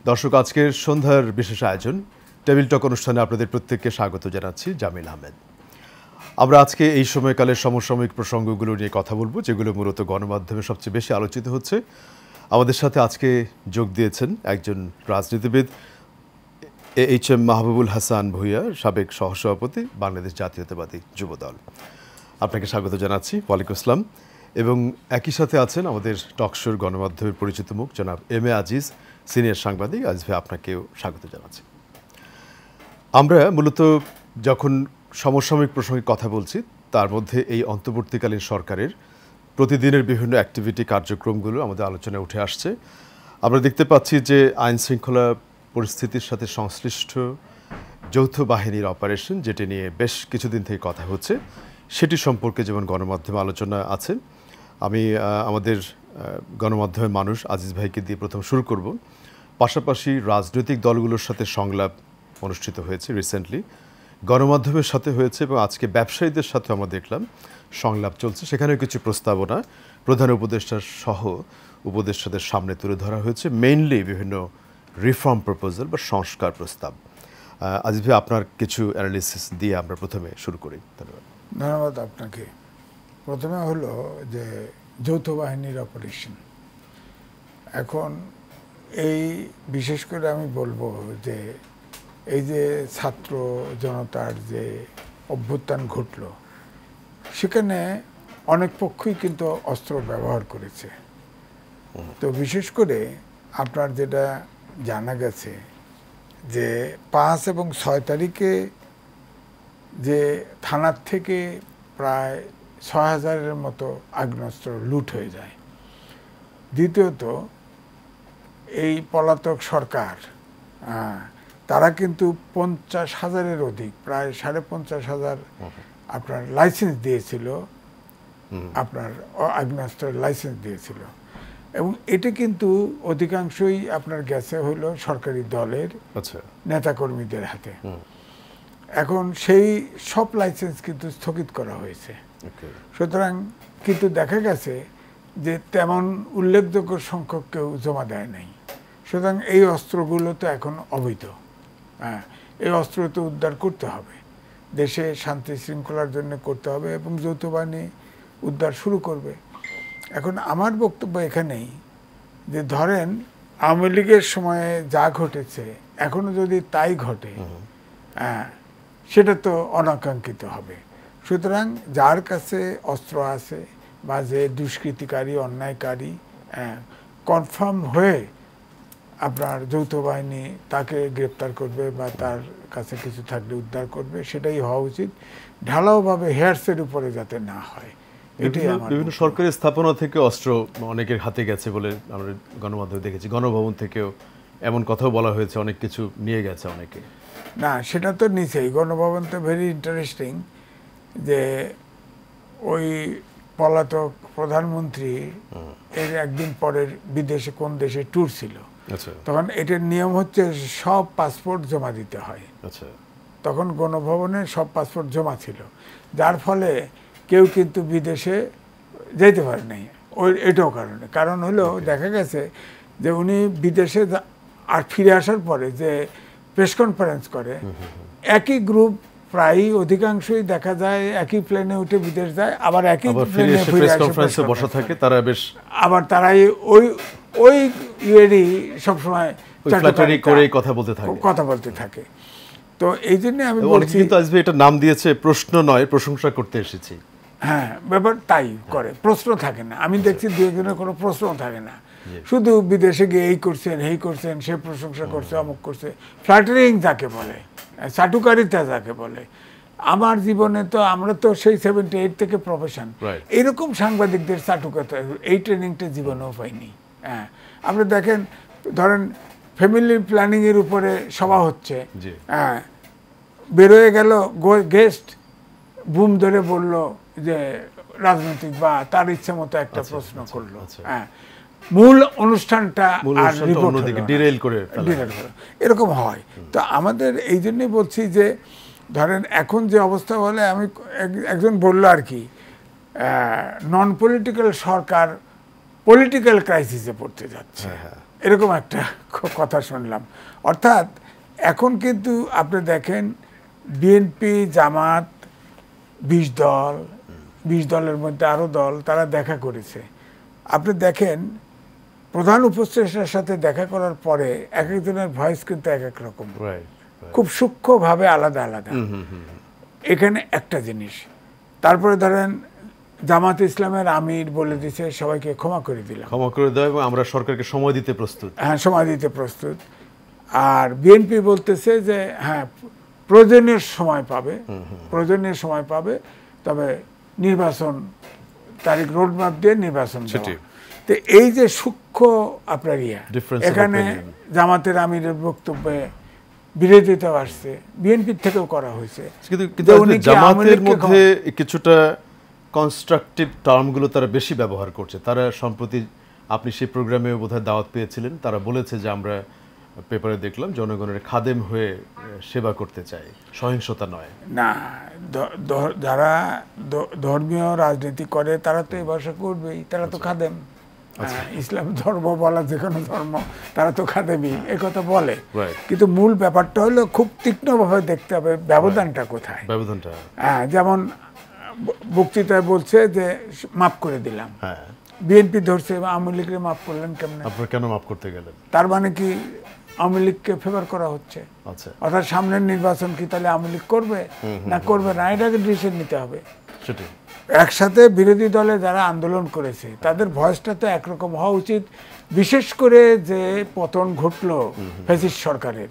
দর্শক, আজকের সন্ধ্যার বিশেষ আয়োজন টেবিল টক অনুষ্ঠানে আপনাদের প্রত্যেককে স্বাগত জানাচ্ছি। জামিল আহমেদ। আমরা আজকে এই সময়কালের সমসাময়িক প্রসঙ্গগুলো নিয়ে কথা বলবো, যেগুলো মূলত গণমাধ্যমে সবচেয়ে বেশি আলোচিত হচ্ছে। আমাদের সাথে আজকে যোগ দিয়েছেন একজন রাজনীতিবিদ, এইচ.এম. মাহবুবুল হাসান ভূঁইয়া, সাবেক সহসভাপতি, বাংলাদেশ জাতীয়তাবাদী যুবদল। আপনাকে স্বাগত জানাচ্ছি। ওয়ালাইকুম আসসালাম। এবং একই সাথে আছেন আমাদের টকশোর গণমাধ্যমের পরিচিত মুখ জনাব এম.এ. আজিজ, সিনিয়র সাংবাদিক। আজিজ ভাই, আপনাকেও স্বাগত জানাচ্ছি। আমরা মূলত যখন সমসাময়িক প্রসঙ্গে কথা বলছি, তার মধ্যে এই অন্তর্বর্তীকালীন সরকারের প্রতিদিনের বিভিন্ন অ্যাক্টিভিটি, কার্যক্রমগুলো আমাদের আলোচনায় উঠে আসছে। আমরা দেখতে পাচ্ছি যে আইন শৃঙ্খলা পরিস্থিতির সাথে সংশ্লিষ্ট যৌথ বাহিনীর অপারেশন, যেটি নিয়ে বেশ কিছুদিন থেকে কথা হচ্ছে, সেটি সম্পর্কে যেমন গণমাধ্যমে আলোচনা আছে। আমি আমাদের গণমাধ্যমের মানুষ আজিজ ভাইকে দিয়ে প্রথম শুরু করব। পাশাপাশি রাজনৈতিক দলগুলোর সাথে সংলাপ অনুষ্ঠিত হয়েছে রিসেন্টলি, গণমাধ্যমের সাথে হয়েছে, এবং আজকে ব্যবসায়ীদের সাথে আমরা দেখলাম সংলাপ চলছে। সেখানেও কিছু প্রস্তাবনা প্রধান উপদেষ্টা সহ উপদেষ্টাদের সামনে তুলে ধরা হয়েছে, মেইনলি বিভিন্ন রিফর্ম প্রপোজাল বা সংস্কার প্রস্তাব। আজিজ ভাই, আপনার কিছু অ্যানালিসিস দিয়ে আমরা প্রথমে শুরু করি। ধন্যবাদ আপনাকে। প্রথমে হলো যে যৌথ বাহিনীর অপারেশন। এখন এই বিশেষ করে আমি বলবো যে এই যে ছাত্র জনতার যে অভ্যুত্থান ঘটল, সেখানে অনেক পক্ষই কিন্তু অস্ত্র ব্যবহার করেছে। তো বিশেষ করে আপনার যেটা জানা গেছে যে 5 এবং 6 তারিখে যে থানার থেকে প্রায় 6,000-এর মতো আগ্নেয়াস্ত্র লুট হয়ে যায়। দ্বিতীয়ত, এই পলাতক সরকার তারা কিন্তু 50,000-এর অধিক, প্রায় 55,000 আপনার লাইসেন্স দিয়েছিল, আপনার আগ্নেয়াস্ত্রের লাইসেন্স দিয়েছিল। এবং এটা কিন্তু অধিকাংশই আপনার গেছে হলো সরকারি দলের নেতাকর্মীদের হাতে। এখন সেই সব লাইসেন্স কিন্তু স্থগিত করা হয়েছে। সুতরাং কিন্তু দেখা গেছে যে তেমন উল্লেখযোগ্য সংখ্যক কেউ জমা দেয় নাই। সুতরাং এই অস্ত্রগুলো তো এখন অবৈধ। এই অস্ত্র তো উদ্ধার করতে হবে, দেশে শান্তি শৃঙ্খলার জন্য করতে হবে, এবং যৌথ বাহিনী উদ্ধার শুরু করবে। এখন আমার বক্তব্য এখানেই যে ধরেন আওয়ামী লীগের সময়ে যা ঘটেছে এখনো যদি তাই ঘটে, সেটা তো অনাকাঙ্ক্ষিত হবে। সুতরাং যার কাছে অস্ত্র আছে বা যে দুষ্কৃতিকারী, অন্যায়কারী কনফার্ম হয়ে আপনার যৌথ বাহিনী তাকে গ্রেপ্তার করবে বা তার কাছে কিছু থাকলে উদ্ধার করবে, সেটাই হওয়া উচিত। ঢালাওভাবে হেয়ার্সের উপরে যাতে না হয়। বিভিন্ন সরকারি স্থাপনা থেকে অস্ত্র অনেকের হাতে গেছে বলে আমরা গণমাধ্যমে দেখেছি। গণভবন থেকেও এমন কথাও বলা হয়েছে, অনেক কিছু নিয়ে গেছে অনেকে। না, সেটা তো নিচেই গণভবন তো ভেরি ইন্টারেস্টিং যে ওই পলাতক প্রধানমন্ত্রী এর একদিন পরের বিদেশে কোন দেশে ট্যুর ছিল, তখন এটার নিয়ম হচ্ছে সব পাসপোর্ট জমা দিতে হয়। তখন গণভবনে সব পাসপোর্ট জমা ছিল, যার ফলে কেউ কিন্তু বিদেশে যেতে পারে নাই। এটাও কারণ হলো দেখা গেছে যে উনি বিদেশে আর ফিরে আসার পরে যে প্রেস কনফারেন্স করে, একই গ্রুপ প্রায়ই অধিকাংশই দেখা যায় একই প্লেনে উঠে বিদেশ যায়, আবার একই প্লেনে ফিরে আসে বসে থাকে। তারা বেশ আবার তারাই ওই ইয়েরই সবসময় কথা বলতে থাকে। তো এই জন্য আমি বলছি, কিন্তু আজকে এটা নাম দিয়েছে প্রশ্ন নয়, প্রশংসা করতে এসেছি। হ্যাঁ, ব্যাপার তাই করে, প্রশ্ন থাকে না। আমি দেখছি দু একজনের কোনো প্রশ্ন থাকে না, শুধু বিদেশে গিয়ে এই করছেন, এই করছেন, সে প্রশংসা করছে, অমুক করছে। ফ্ল্যাটারিং যাকে বলে, চাটুকারিতা যাকে বলে। আমার জীবনে তো আমরা তো সেই 78 থেকে প্রফেশন, এরকম সাংবাদিকদের চাটুকারিতা এই ট্রেনিংটা জীবনেও পাইনি। হ্যাঁ, আপনি দেখেন, ধরেন ফ্যামিলি প্ল্যানিং এর উপরে সভা হচ্ছে, হ্যাঁ, বেরোয় গেল গেস্ট, বুম ধরে বলল যে রাজনৈতিক বা তার ইচ্ছে মতো একটা প্রশ্ন করলো, হ্যাঁ, মূল অনুষ্ঠানটা এরকম হয়। তো আমাদের এই জন্যই বলছি যে ধরেন এখন যে অবস্থা বলে, আমি একজন বললো আর কি, নন পলিটিক্যাল সরকার পলিটিক্যাল ক্রাইসিসে পড়তে যাচ্ছে। এরকম একটা কথা শুনলাম। অর্থাৎ এখন কিন্তু আপনি দেখেন বিএনপি, জামাত, 20 দল, 20 দলের মধ্যে আরো দল, তারা দেখা করেছে। আপনি দেখেন প্রধান উপদেষ্টার সাথে দেখা করার পরে এক একজনের ভয়েস কিন্তু এক এক রকম, খুব সূক্ষ্মভাবে আলাদা আলাদা। এখানে একটা জিনিস, তারপরে ধরেন জামাত ইসলামের আমির বলে দিচ্ছে সবাইকে ক্ষমা করে দিলাম, ক্ষমা করে দেওয়া এবং আমরা সরকারকে সময় দিতে প্রস্তুত। হ্যাঁ, সময় দিতে প্রস্তুত। আর বিএনপি বলতেছে যে হ্যাঁ প্রয়োজনীয় সময় পাবে, প্রয়োজনীয় সময় পাবে, তবে নির্বাচন তারিখ রোডম্যাপ দিয়ে নির্বাচন দেওয়া। তো এই যে সূক্ষ্ম আপনার এখানে জামাতের আমিরের বক্তব্যে বিরোধিতা আসছে, বিএনপির থেকেও করা হয়েছে। কিন্তু জামাতের মধ্যে কিছুটা কনস্ট্রাকটিভ টার্মগুলো তারা বেশি ব্যবহার করছে। তারা সম্প্রতি, আপনি সেই প্রোগ্রামে বোধহয় দাওয়াত পেয়েছিলেন, তারা বলেছে যে আমরা পেপারে দেখলাম জনগণের খাদেম হয়ে সেবা করতে চাই, সহিংসতা নয়। না, যারা ধর্মীয় রাজনীতি করে তারা তো এই ভাষা করবেই, তারা তো খাদেম। ইসলাম ধর্ম বলা যে কোনো ধর্ম, তারা তো খাদেমই, এ কথা বলে। কিন্তু মূল ব্যাপারটা হলো খুব তীক্ষ্ণভাবে দেখতে হবে ব্যবধানটা কোথায়। ব্যবধানটা, হ্যাঁ, যেমন বক্তৃতায় বলছে যে মাফ করে দিলাম, বিএনপি ধরছে আওয়ামী লীগকে মাফ করলেন কেমন? আপনারা কেন মাফ করতে গেলেন? তার মানে কি আওয়ামী লীগকে ফেভার করা হচ্ছে? অর্থাৎ সামনের নির্বাচন কি তাহলে আওয়ামী লীগ করবে না করবে না, এটাকে ডিসিশন নিতে হবে। একসাথে বিরোধী দলে যারা আন্দোলন করেছে তাদের ভয়েসটা তো একরকম হওয়া উচিত। বিশেষ করে যে পতন ঘটলো ফ্যাসিস্ট সরকারের,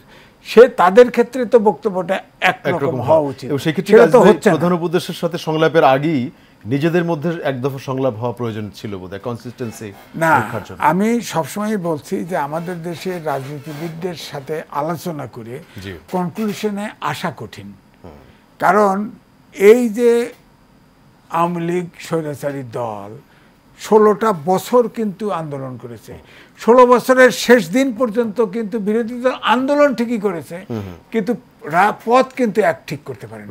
সে তাদের ক্ষেত্রে তো বক্তব্যটা একরকম হওয়া উচিত। সেটা তো হচ্ছে না। প্রধান উপদেষ্টার সাথে সংলাপের আগেই নিজেদের মধ্যে এক দফা সংলাপ হওয়া প্রয়োজন ছিল বোধহয়, কনসিস্টেন্সি রাখার জন্য। আমি সবসময় বলছি যে আমাদের দেশের রাজনীতিবিদদের সাথে আলোচনা করে কনক্লুশনে আসা কঠিন। কারণ এই যে আওয়ামী লীগ স্বৈরাচারী দল 16টা বছর কিন্তু আন্দোলন করেছে, 16 বছরের শেষ দিন পর্যন্ত কিন্তু বিরোধী দল আন্দোলন ঠিকই করেছে, কিন্তু পথ কিন্তু এক ঠিক করতে পারে,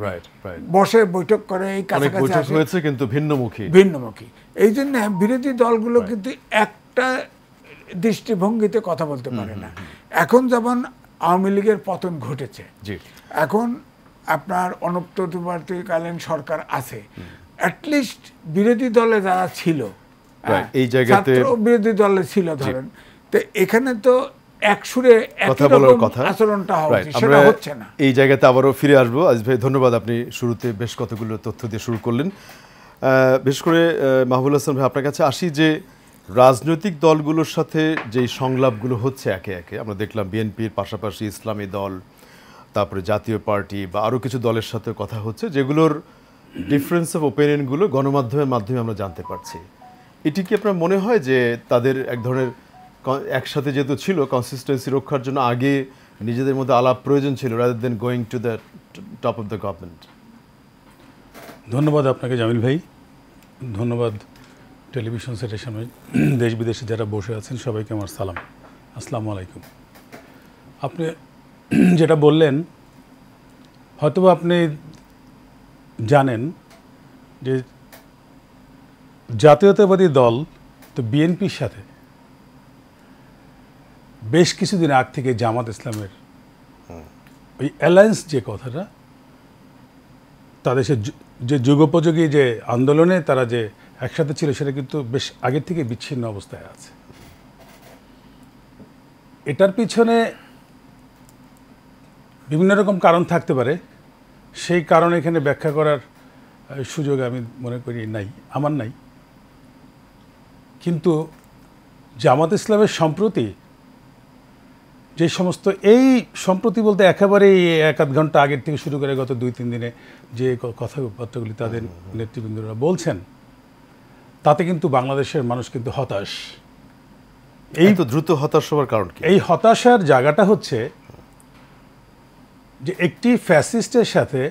বসে বৈঠক করে এই কাছাকাছি হয়েছে, কিন্তু ভিন্নমুখী। এই জন্য বিরোধী দলগুলো কিন্তু একটা দৃষ্টিভঙ্গিতে কথা বলতে পারে না। এখন যেমন আওয়ামী লীগের পতন ঘটেছে, এখন আপনার অনন্তবর্তীকালীন সরকার আছে, অ্যাটলিস্ট বিরোধী দলে যারা ছিল, এই জায়গাতে বিরোধী দলে ছিল ধরেন, তো এখানে তো এক সুরে কথা বলার কথা, আচরণটা হওয়া উচিত, সেটা হচ্ছে না। এই জায়গাতে আবারও ফিরে আসবো। আজিজ ভাই, ধন্যবাদ, আপনি শুরুতে বেশ কতগুলো তথ্য দিয়ে শুরু করলেন। বিশেষ করে মাহবুবুল হাসান ভাই, আপনার কাছে আসি যে রাজনৈতিক দলগুলোর সাথে যেই সংলাপগুলো হচ্ছে একে একে, আমরা দেখলাম বিএনপির পাশাপাশি ইসলামী দল, তারপরে জাতীয় পার্টি বা আরও কিছু দলের সাথে কথা হচ্ছে, যেগুলোর ডিফারেন্স অফ ওপিনিয়নগুলো গণমাধ্যমের মাধ্যমে আমরা জানতে পারছি। এটি কি আপনার মনে হয় যে তাদের এক ধরনের একসাথে যেহেতু ছিল, কনসিস্টেন্সি রক্ষার জন্য আগে নিজেদের মধ্যে আলাপ প্রয়োজন ছিল, rather than going to the top of the government? ধন্যবাদ আপনাকে জামিল ভাই, ধন্যবাদ টেলিভিশন সেটের সামনে দেশ বিদেশে যারা বসে আছেন সবাইকে আমার সালাম, আসসালামু আলাইকুম। আপনি যেটা বললেন হয়তোবা আপনি জানেন যে জাতীয়তাবাদী দল তো বিএনপির সাথে বেশ কিছুদিন আগ থেকে জামাত ইসলামের ওই অ্যালায়েন্স যে কথাটা, তাদের যে যুগোপযোগী যে আন্দোলনে তারা যে একসাথে ছিল, সেটা কিন্তু বেশ আগের থেকে বিচ্ছিন্ন অবস্থায় আছে। এটার পিছনে বিভিন্ন রকম কারণ থাকতে পারে, সেই কারণ এখানে ব্যাখ্যা করার সুযোগ আমি মনে করি নাই, আমার নাই। কিন্তু জামাত ইসলামের সম্প্রতি যে সমস্ত, এই সম্প্রতি বলতে একেবারেই 1-8 ঘন্টা আগের থেকে শুরু করে গত 2-3 দিনে যে কথাবার্তাগুলি তাদের নেতৃবৃন্দরা বলছেন, তাতে কিন্তু বাংলাদেশের মানুষ কিন্তু হতাশ। এই তো দ্রুত হতাশ হওয়ার কারণ কি? এই হতাশার জায়গাটা হচ্ছে যে একটি ফ্যাসিস্টের সাথে,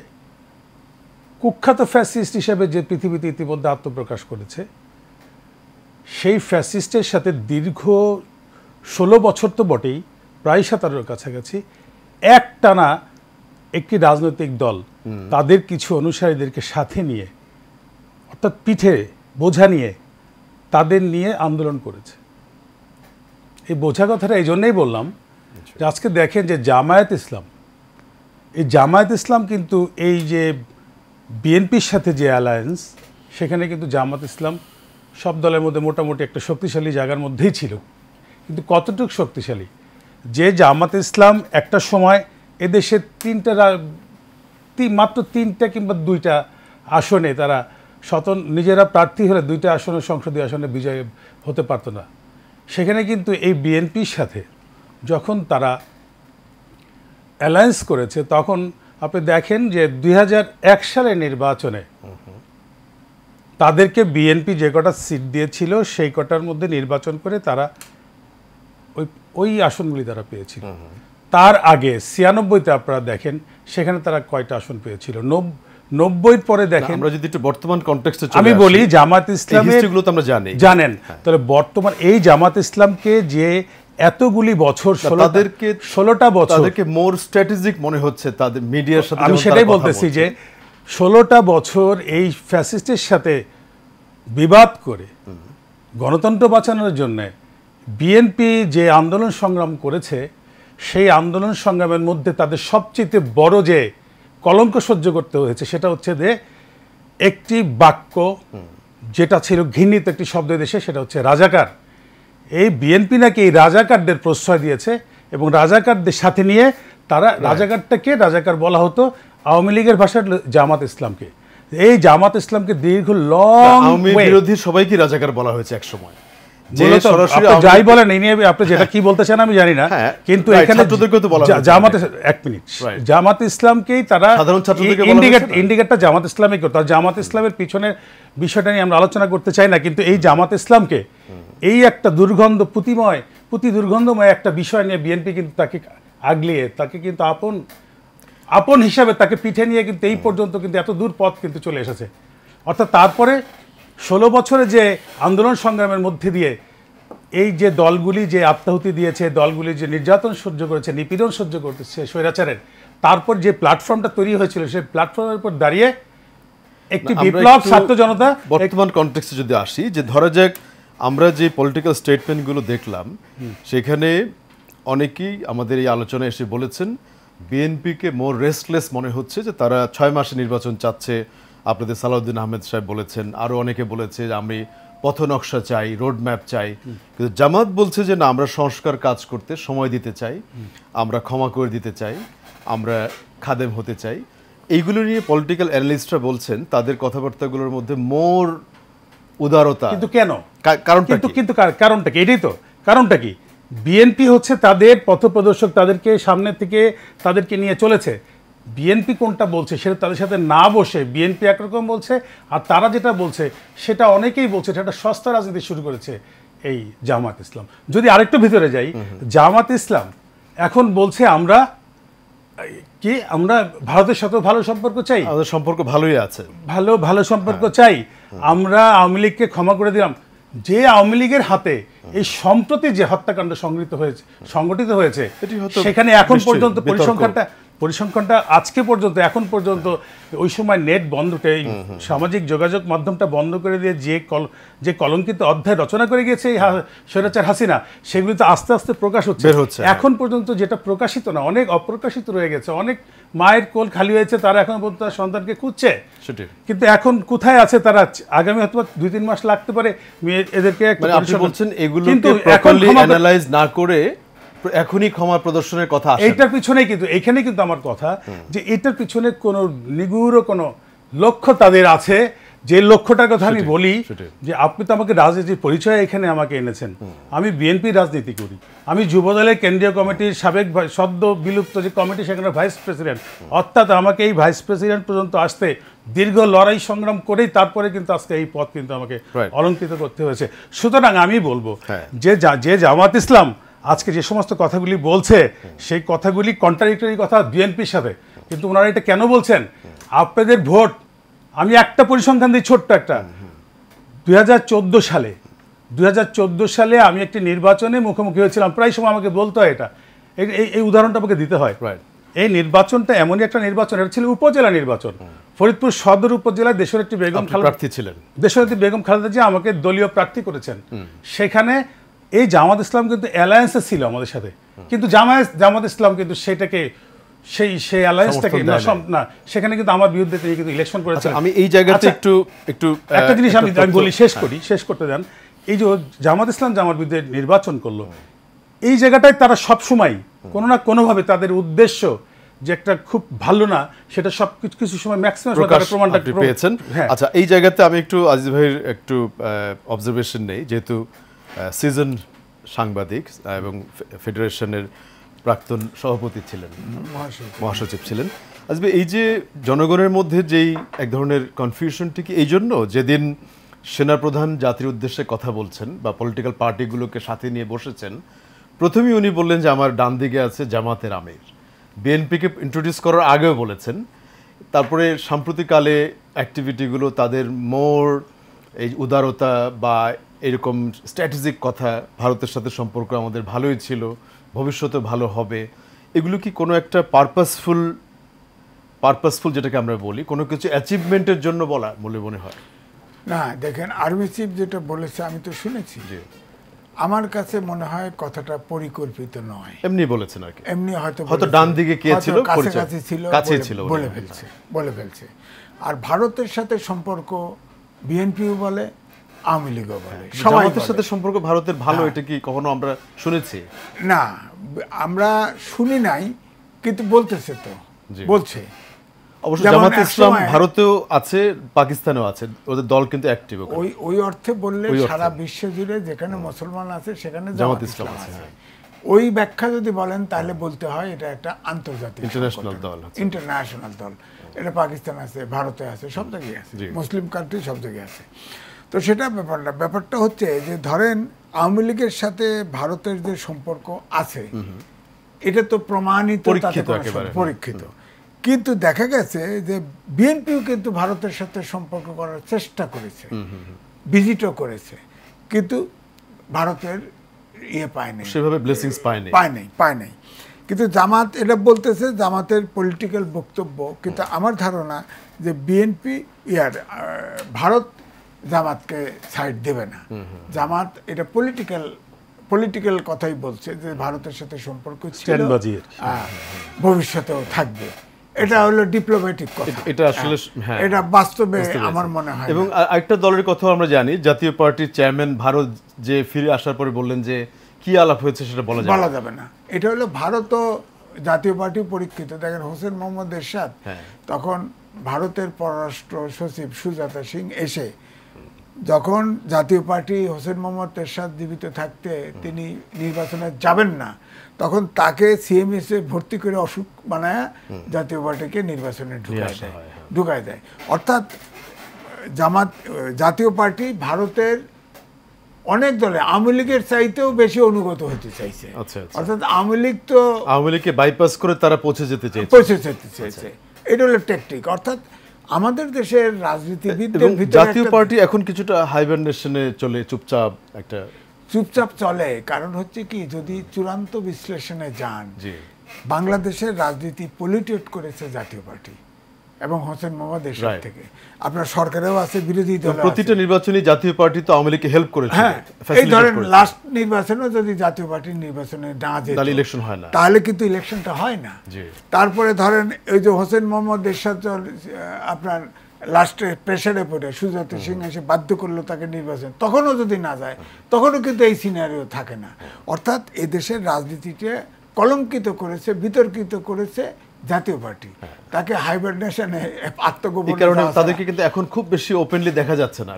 কুখ্যাত ফ্যাসিস্ট হিসেবে যে পৃথিবীতে ইতিমধ্যে আত্মপ্রকাশ করেছে, সেই ফ্যাসিস্টের সাথে দীর্ঘ 16 বছর তো বটেই, প্রায় 17-এর কাছাকাছি একটানা একটি রাজনৈতিক দল তাদের কিছু অনুসারীদেরকে সাথে নিয়ে, অর্থাৎ পিঠে বোঝা নিয়ে, তাদের নিয়ে আন্দোলন করেছে। এই বোঝা কথাটা এই জন্যই বললাম যে আজকে দেখেন যে জামায়াত ইসলাম, এই জামায়াত ইসলাম কিন্তু এই যে বিএনপির সাথে যে অ্যালায়েন্স, সেখানে কিন্তু জামাত ইসলাম সব দলের মধ্যে মোটামুটি একটা শক্তিশালী জায়গার মধ্যেই ছিল। কিন্তু কতটুকু শক্তিশালী, যে জামাত ইসলাম একটা সময় এদেশে মাত্র 3টা কিংবা 2টা আসনে তারা নিজেরা প্রার্থী হলে 2টা আসনে, সংসদীয় আসনে বিজয় হতে পারতো না। সেখানে কিন্তু এই বিএনপির সাথে যখন তারা অ্যালায়েন্স করেছে, তখন আপনি দেখেন যে 2001 সালের নির্বাচনে তাদেরকে বিএনপি যে কটা সিট দিয়েছিল সেই কটার মধ্যে নির্বাচন করে তারা ওই আসনগুলি তারা পেয়েছিল। তার আগে 96-তে আপনারা দেখেন সেখানে তারা কয়টা আসন পেয়েছিল, 90-এর পরে দেখেন। আমরা যদি একটু বর্তমান কনটেক্সটে আমি বলি, জামাত ইসলামের হিস্ট্রিগুলো তো আমরা জানেন, তাহলে বর্তমান এই জামাত ইসলামকে যে এতগুলি বছর, 16টা বছর, তাদেরকে মোর স্ট্র্যাটেজিক মনে হচ্ছে তাদের মিডিয়ার সাথে। আমি সেটাই বলতেছি যে 16টা বছর এই ফ্যাসিস্টের সাথে বিবাদ করে গণতন্ত্র বাঁচানোর জন্য বিএনপি যে আন্দোলন সংগ্রাম করেছে, সেই আন্দোলন সংগ্রামের মধ্যে তাদের সবচেয়ে বড় যে কলঙ্ক সহ্য করতে হয়েছে সেটা হচ্ছে যে একটি বাক্য যেটা ছিল ঘৃণিত একটি শব্দ দেশে, সেটা হচ্ছে রাজাকার। এই বিএনপি নাকি এই রাজাকারদের প্রশ্রয় দিয়েছে এবং রাজাকারদের সাথে নিয়ে তারা, রাজাকারটাকে রাজাকার বলা হতো আওয়ামী লীগের ভাষায় জামাত ইসলামকে। এই জামাত ইসলামকে দীর্ঘ লং বিরোধী সবাইকে রাজাকার বলা হয়েছে এক সময়। যাই বলেন এই নিয়ে আপনি যেটা কি বলতে চান আমি জানি না, কিন্তু এখানে জামাত, এক মিনিট, জামাত ইসলামকেই তারা ইন্ডিকেটটা জামাত ইসলামই করতো। আর জামাত ইসলামের পিছনের বিষয়টা নিয়ে আমরা আলোচনা করতে চাই না, কিন্তু এই জামাত ইসলামকে এই একটা দুর্গন্ধময় একটা বিষয় নিয়ে বিএনপি কিন্তু তাকে আগলিয়ে, তাকে কিন্তু আপন হিসাবে তাকে পিঠে নিয়ে কিন্তু এই পর্যন্ত কিন্তু এত দূর পথ কিন্তু চলে এসেছে। অর্থাৎ তারপরে 16 বছরে যে আন্দোলন সংগ্রামের মধ্যে দিয়ে এই যে দলগুলি যে আত্মাহুতি দিয়েছে, দলগুলি যে নির্যাতন সহ্য করেছে, নিপীড়ন সহ্য করতেছে স্বৈরাচারের, তারপর যে প্ল্যাটফর্মটা তৈরি হয়েছিল সেই প্ল্যাটফর্মের উপর দাঁড়িয়ে একটি বিপ্লব ছাত্র জনতা। বর্তমান কনটেক্সটে যদি আসি, যে ধরা যাক আমরা যে পলিটিক্যাল স্টেটমেন্টগুলো দেখলাম, সেখানে অনেকেই আমাদের এই আলোচনায় এসে বলেছেন বিএনপিকে মোর রেস্টলেস মনে হচ্ছে, যে তারা 6 মাসে নির্বাচন চাচ্ছে। আপনাদের সালাউদ্দিন আহমেদ সাহেব বলেছেন, আরও অনেকে বলেছে যে আমি পথনকশা চাই, রোড ম্যাপ চাই। কিন্তু জামাত বলছে যে না, আমরা সংস্কার কাজ করতে সময় দিতে চাই, আমরা ক্ষমা করে দিতে চাই, আমরা খাদেম হতে চাই। এইগুলো নিয়ে পলিটিক্যাল অ্যানালিস্টরা বলছেন তাদের কথাবার্তাগুলোর মধ্যে মোর উদারতা। কিন্তু কেন? কারণটা কি? এটাই তো কারণটা কি? বিএনপি হচ্ছে তাদের পথপ্রদর্শক, তাদেরকে সামনে থেকে তাদেরকে নিয়ে চলেছে। বিএনপি কোনটা বলছে সেটা তাদের সাথে না বসে বিএনপি একরকম বলছে, আর তারা যেটা বলছে সেটা অনেকেই বলছে সেটা সস্তা রাজনীতি শুরু করেছে এই জামাত ইসলাম। যদি আরেকটু ভিতরে যাই, জামাত ইসলাম এখন বলছে আমরা ভারতের সাথে ভালো সম্পর্ক চাই, আমাদের সম্পর্ক ভালোই আছে, ভালো সম্পর্ক চাই, আমরা আওয়ামী লীগকে ক্ষমা করে দিলাম। যে আওয়ামী লীগের হাতে এই সম্প্রতি যে হত্যাকাণ্ড সংগঠিত হয়েছে সেখানে এখন পর্যন্ত পরিসংখ্যানটা আজকে পর্যন্ত এখন পর্যন্ত ওই সময় নেট বন্ধ করে, সামাজিক যোগাযোগ মাধ্যমটা বন্ধ করে দিয়ে যে কলঙ্কিত অধ্যায় রচনা করে গিয়েছে এই স্বৈরাচার হাসিনা, সেগুলি তো আস্তে আস্তে প্রকাশ হচ্ছে। এখন পর্যন্ত যেটা প্রকাশিত না, অনেক অপ্রকাশিত রয়ে গেছে। অনেক মায়ের কোল খালি হয়েছে, তারা এখন পর্যন্ত তার সন্তানকে খুঁজছে, কিন্তু এখন কোথায় আছে তারা? আগামী হয়তো 2-3 মাস লাগতে পারে এদেরকে। কিন্তু এখন অ্যানালাইজ না করে এখনই ক্ষমা প্রদর্শনের কথা আসে। এইটার পিছনে কিন্তু এখানে কিন্তু আমার কথা যে এটার পিছনে কোনো নিগূঢ় কোনো লক্ষ্য তাদের আছে, যে লক্ষ্যটার কথা আমি বলি যে আপনি তো আমাকে রাজনীতির পরিচয় এখানে আমাকে এনেছেন, আমি বিএনপি রাজনীতি করি, আমি যুবদলের কেন্দ্রীয় কমিটির সাবেক সদ্য বিলুপ্ত যে কমিটি সেখানে ভাইস প্রেসিডেন্ট, অর্থাৎ আমাকে এই ভাইস প্রেসিডেন্ট পর্যন্ত আসতে দীর্ঘ লড়াই সংগ্রাম করেই তারপরে কিন্তু আজকে এই পদ কিন্তু আমাকে অলঙ্কৃত করতে হয়েছে। সুতরাং আমি বলবো যে জামাত ইসলাম আজকে যে সমস্ত কথাগুলি বলছে সেই কথাগুলি কন্ট্রাডিক্টরি কথা বিএনপির সাথে, কিন্তু ওনারা এটা কেন বলছেন? আপনাদের ভোট, আমি একটা পরিসংখ্যান দিই ছোট্ট একটা, 2014 সালে আমি একটি নির্বাচনে মুখোমুখি হয়েছিলাম, প্রায় সময় আমাকে বলতে হয় এই উদাহরণটা আমাকে দিতে হয়। এই নির্বাচনটা এমনই একটা নির্বাচন, এটা ছিল উপজেলা নির্বাচন। ফরিদপুর সদর উপজেলায় দেশনেত্রী বেগম খালেদা জি আমাকে দলীয় প্রার্থী করেছেন। সেখানে এই জামাত ইসলাম কিন্তু অ্যালায়েন্সে ছিল আমাদের সাথে, কিন্তু জামাত ইসলাম কিন্তু সেটাকে সেই অ্যালায়েন্সটাকে না, সেখানে কিন্তু আমার বিরুদ্ধে তিনি কিন্তু ইলেকশন করেছেন। আমি এই জায়গাতে একটু একটা জিনিস আমি বলি, শেষ করতে দেন। এই যে জামাত ইসলাম জামার বিরুদ্ধে নির্বাচন করলো, এই জায়গাটায় তারা সবসময় কোনো না কোনোভাবে তাদের উদ্দেশ্য যে একটা খুব ভালো না, সেটা সব কিছু সময় ম্যাক্সিমাম প্রমাণটা পেয়েছেন। আচ্ছা, এই জায়গাতে আমি একটু আজিজ ভাইয়ের একটু অবজারভেশন নেই, যেহেতু সিজন সাংবাদিক এবং ফেডারেশনের প্রাক্তন সভাপতি ছিলেন, মহাসচিব ছিলেন। আজকে এই যে জনগণের মধ্যে যেই এক ধরনের কনফিউশনটি কি এই জন্য, যেদিন সেনাপ্রধান জাতির উদ্দেশ্যে কথা বলছেন বা পলিটিক্যাল পার্টিগুলোকে সাথে নিয়ে বসেছেন, প্রথমেই উনি বললেন যে আমার ডান দিকে আছে জামাতের আমির, বিএনপিকে ইন্ট্রোডিউস করার আগেও বলেছেন। তারপরে সাম্প্রতিককালে অ্যাক্টিভিটিগুলো তাদের মোর এই উদারতা বা এরকম স্ট্র্যাটেজিক কথা, ভারতের সাথে সম্পর্ক আমাদের ভালোই ছিল, ভবিষ্যতে ভালো হবে, এগুলো কি কোনো একটা পারপাসফুল যেটাকে আমরা বলি, কোনো কিছু অ্যাচিভমেন্টের জন্য বলা বলে মনে হয়? না, দেখেন আর্মি চিফ যেটা বলেছে আমি তো শুনেছি, আমার কাছে মনে হয় কথাটা পরিকল্পিত নয়, এমনি বলেছেন আর কি, এমনি হয়তো ডান দিকে কে ছিল, কাছে ছিল বলে ফেলছে। আর ভারতের সাথে সম্পর্ক বিএনপিও বলে, আওয়ামী লীগও বলে, জামাতের সাথে সম্পর্ক ভারতের ভালো, এটা কি কখনো আমরা শুনেছি? না, আমরা শুনি নাই, কিন্তু বলতেছে তো, বলছে। অবশ্য জামাত ইসলাম ভারতেও আছে, পাকিস্তানেও আছে, ওদের দল কিন্তু অ্যাক্টিভ। ওই অর্থে বললে সারা বিশ্ব জুড়ে যেখানে মুসলমান আছে সেখানে জামাত ইসলাম আছে। ওই ব্যাখ্যা যদি বলেন তাহলে বলতে হয় এটা একটা আন্তর্জাতিক ইন্টারন্যাশনাল দল। এটা পাকিস্তান আছে, ভারতে আছে, সব জায়গায় আছে, মুসলিম কান্ট্রি সব জায়গায় আছে। তো সেটা ব্যাপারটা হচ্ছে যে ধরেন আওয়ামী লীগের সাথে ভারতের যে সম্পর্ক আছে এটা তো প্রমাণিত, পরীক্ষিত। কিন্তু দেখা গেছে যে বিএনপিও কিন্তু ভারতের সাথে সম্পর্ক করার চেষ্টা করেছে, ভিজিটও করেছে, কিন্তু ভারতের পায়নি, সেভাবে ব্লেসিংস পায় নাই। কিন্তু জামাত এটা বলতেছে, জামাতের পলিটিক্যাল বক্তব্য, কিন্তু আমার ধারণা যে বিএনপি ভারত জামাতকে সাইড দেবে না। জামাত এটা পলিটিক্যাল কথাই বলছে যে ভারতের সাথে সম্পর্ক ছিল, ভবিষ্যতেও থাকবে। এটা হলো ডিপ্লোম্যাটিক কথা, এটা আসলে এটা বাস্তবে আমার মনে হয়। এবং আরেকটা দলের কথা আমরা জানি, জাতীয় পার্টির চেয়ারম্যান ভারত যে ফিরে আসার পরে বললেন যে কি আলাপ হয়েছে সেটা বলা যাবে না। এটা হলো ভারতও জাতীয় পার্টি পরীক্ষিত। দেখেন হোসেন মোহাম্মদ এরশাদ তখন ভারতের পররাষ্ট্র সচিব সুজাতা সিং এসে যখন জাতীয় পার্টি হোসেন মোহাম্মদ এরশাদ জীবিত থাকতে তিনি নির্বাচনে যাবেন না, তখন তাকে সিএমএসে ভর্তি করে অসুখ বানায় জাতীয় পার্টিকে নির্বাচনে ঢুকায় দেয়। অর্থাৎ জাতীয় পার্টি ভারতের অনেক দলে আওয়ামী লীগের চাইতেও বেশি অনুগত হতে চাইছে। অর্থাৎ আওয়ামী লীগকে বাইপাস করে তারা পৌঁছে যেতে চাইছে। এটা হলো টেকটিক। অর্থাৎ আমাদের দেশের রাজনীতিবিদদের ভিতরে জাতীয় পার্টি এখন কিছুটা হাইবারনেশনে চলে, চুপচাপ চলে। কারণ হচ্ছে কি, যদি চূড়ান্ত বিশ্লেষণে যান, বাংলাদেশের রাজনীতি পলিউটেট করেছে জাতীয় পার্টি এবং হোসেন মোহাম্মদ এরশাদ থেকে। আপনার সরকারেও আছে, বিরোধী দল, প্রতিটা নির্বাচনে জাতীয় পার্টি তো আওয়ামী লীগকে হেল্প করেছে। এই ধরেন লাস্ট নির্বাচনে যদি জাতীয় পার্টির নির্বাচনে না যেত ইলেকশন হয় না, তাহলে কিন্তু ইলেকশনটা হয় না। তারপরে ধরেন এই যে হোসেন মোহাম্মদ এরশাদ আপনার লাস্টে প্রেসারে পড়ে সুজাতা সিং এসে বাধ্য করলো তাকে নির্বাচন, তখনও যদি না যায় তখনও কিন্তু এই সিনারিও থাকে না। অর্থাৎ এদেশের রাজনীতিতে কলঙ্কিত করেছে, বিতর্কিত করেছে জাতীয় পার্টি, তাকে হাইবারনেশনে আত্মগোপন। তাদেরকে কিন্তু এখন খুব বেশি ওপেনলি দেখা যাচ্ছে না,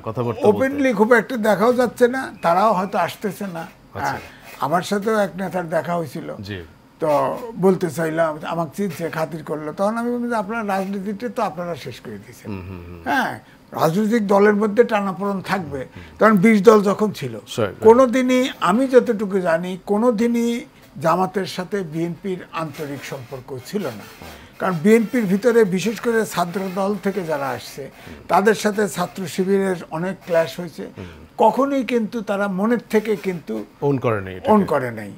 ওপেনলি খুব একটা দেখাও যাচ্ছে না, তারাও হয়তো আসতেছে না। আমার সাথেও এক নেতার দেখা হয়েছিল, তো বলতে চাইলাম, আমাকে চিনছে, খাতির করলো, তখন আমি বললাম যে আপনার রাজনীতিটা তো আপনারা শেষ করে দিয়েছেন। রাজনৈতিক দলের মধ্যে টানাপোড়েন থাকবে, কারণ 20 দল যখন ছিল, কোনোদিনই আমি যতটুকু জানি কোনোদিনই জামাতের সাথে বিএনপির আন্তরিক সম্পর্ক ছিল না। কারণ বিএনপির ভিতরে বিশেষ করে ছাত্র দল থেকে যারা আসছে তাদের সাথে ছাত্র শিবিরের অনেক ক্ল্যাশ হয়েছে, কখনোই কিন্তু তারা মনের থেকে কিন্তু অন করে নাই,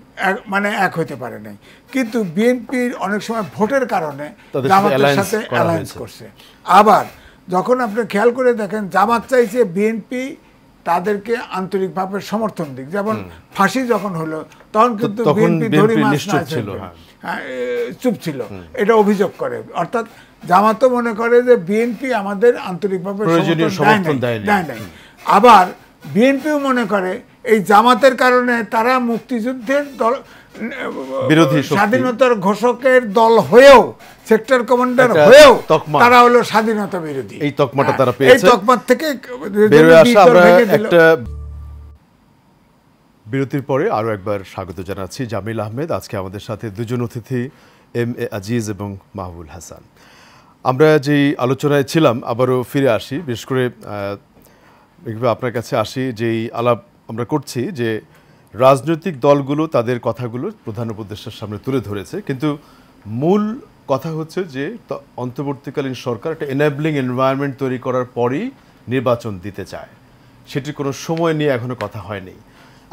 মানে এক হইতে পারে নাই। কিন্তু বিএনপির অনেক সময় ভোটের কারণে জামাতের সাথে অ্যালায়েন্স করছে। আবার যখন আপনি খেয়াল করে দেখেন, জামাত চাইছে বিএনপি তাদেরকে আন্তরিকভাবে সমর্থন দিক। যেমন ফাঁসি যখন হলো তখন কিন্তু তখন বিএনপি ধরি মাছ নিশ্চুপ না ছিল, চুপ ছিল, এটা অভিযোগ করে। অর্থাৎ জামাতও মনে করে যে বিএনপি আমাদের আন্তরিকভাবে সমর্থন দেয় নাই। আবার বিএনপিও মনে করে এই জামাতের কারণে তারা মুক্তিযুদ্ধের দল বিরোধী স্বাধীনতার ঘোষকের দল হয়েও, সেক্টর কমান্ডার হয়েও তারা হলো স্বাধীনতা বিরোধী। এই তকমাটা তারা পেয়েছে। এই তকমার থেকে বের হয়ে আসা। আমরা একটা বিরতির পরে আরো একবার স্বাগত জানাচ্ছি জামিল আহমেদ। আজকে আমাদের সাথে দুজন অতিথি এম এ আজিজ এবং মাহবুল হাসান। আমরা যেই আলোচনায় ছিলাম আবারও ফিরে আসি, বিশেষ করে আপনার কাছে আসি, যেই আলাপ আমরা করছি যে রাজনৈতিক দলগুলো তাদের কথাগুলো প্রধান উপদেষ্টার সামনে তুলে ধরেছে, কিন্তু মূল কথা হচ্ছে যে অন্তর্বর্তীকালীন সরকার একটা এনাবলিং এনভায়রনমেন্ট তৈরি করার পরই নির্বাচন দিতে চায়। সেটির কোনো সময় নিয়ে এখনো কথা হয়নি।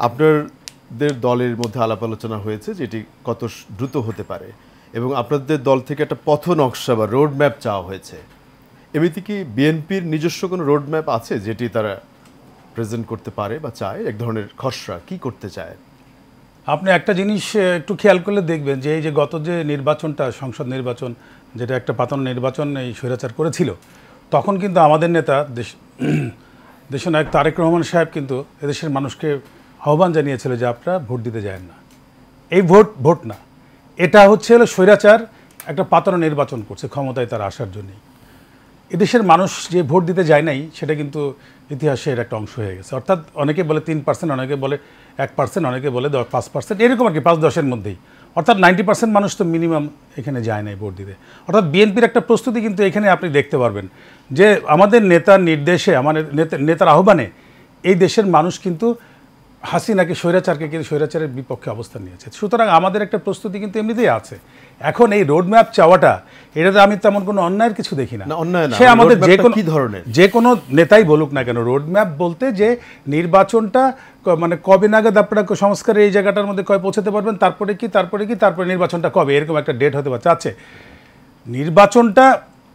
আপনাদের দলের মধ্যে আলাপ আলোচনা হয়েছে যে এটি কত দ্রুত হতে পারে, এবং আপনাদের দল থেকে একটা পথ নকশা বা রোড ম্যাপ চাওয়া হয়েছে। এমনিতে কি বিএনপির নিজস্ব কোনো রোড ম্যাপ আছে যেটি তারা প্রেজেন্ট করতে পারে বা চায়, এক ধরনের খসড়া কি করতে চায়? আপনি একটা জিনিস একটু খেয়াল করলে দেখবেন যে এই যে গত যে নির্বাচনটা, সংসদ নির্বাচন, যেটা একটা পাতানো নির্বাচন এই স্বৈরাচার করেছিল, তখন কিন্তু আমাদের নেতা দেশনায়ক তারেক রহমান সাহেব কিন্তু এদেশের মানুষকে আহ্বান জানিয়েছিল যে আপনারা ভোট দিতে যায় না। এই ভোট না, এটা হচ্ছে হলো স্বৈরাচার একটা পাতানো নির্বাচন করছে ক্ষমতায় তার আসার জন্যই। এদেশের মানুষ যে ভোট দিতে যায় নাই সেটা কিন্তু ইতিহাসের একটা অংশ হয়ে গেছে। অর্থাৎ অনেকে বলে 3%, অনেকে বলে 1%, অনেকে বলে 5%, এরকম আর কি, 5-10-এর মধ্যেই। অর্থাৎ 90% মানুষ তো মিনিমাম এখানে যায় নাই ভোট দিতে। অর্থাৎ বিএনপির একটা প্রস্তুতি কিন্তু এখানে আপনি দেখতে পারবেন যে আমাদের নেতার নির্দেশে, আমাদের নেতার আহ্বানে এই দেশের মানুষ কিন্তু হাসিনাকে, স্বৈরাচারকে কিন্তু স্বৈরাচারের বিপক্ষে অবস্থান নিয়েছে। সুতরাং আমাদের একটা প্রস্তুতি কিন্তু এমনিতেই আছে। এখন এই রোড ম্যাপ চাওয়াটা, এটাতে আমি তেমন কোনো অন্যায়ের কিছু দেখি না। সে আমাদের যে কোনো নেতাই বলুক না কেন, রোড ম্যাপ বলতে যে নির্বাচনটা মানে কবে নাগাদ আপনারা সংস্কারের এই জায়গাটার মধ্যে কবে পৌঁছাতে পারবেন, তারপরে নির্বাচনটা কবে, এরকম একটা ডেট হতে পারছে। আছে নির্বাচনটা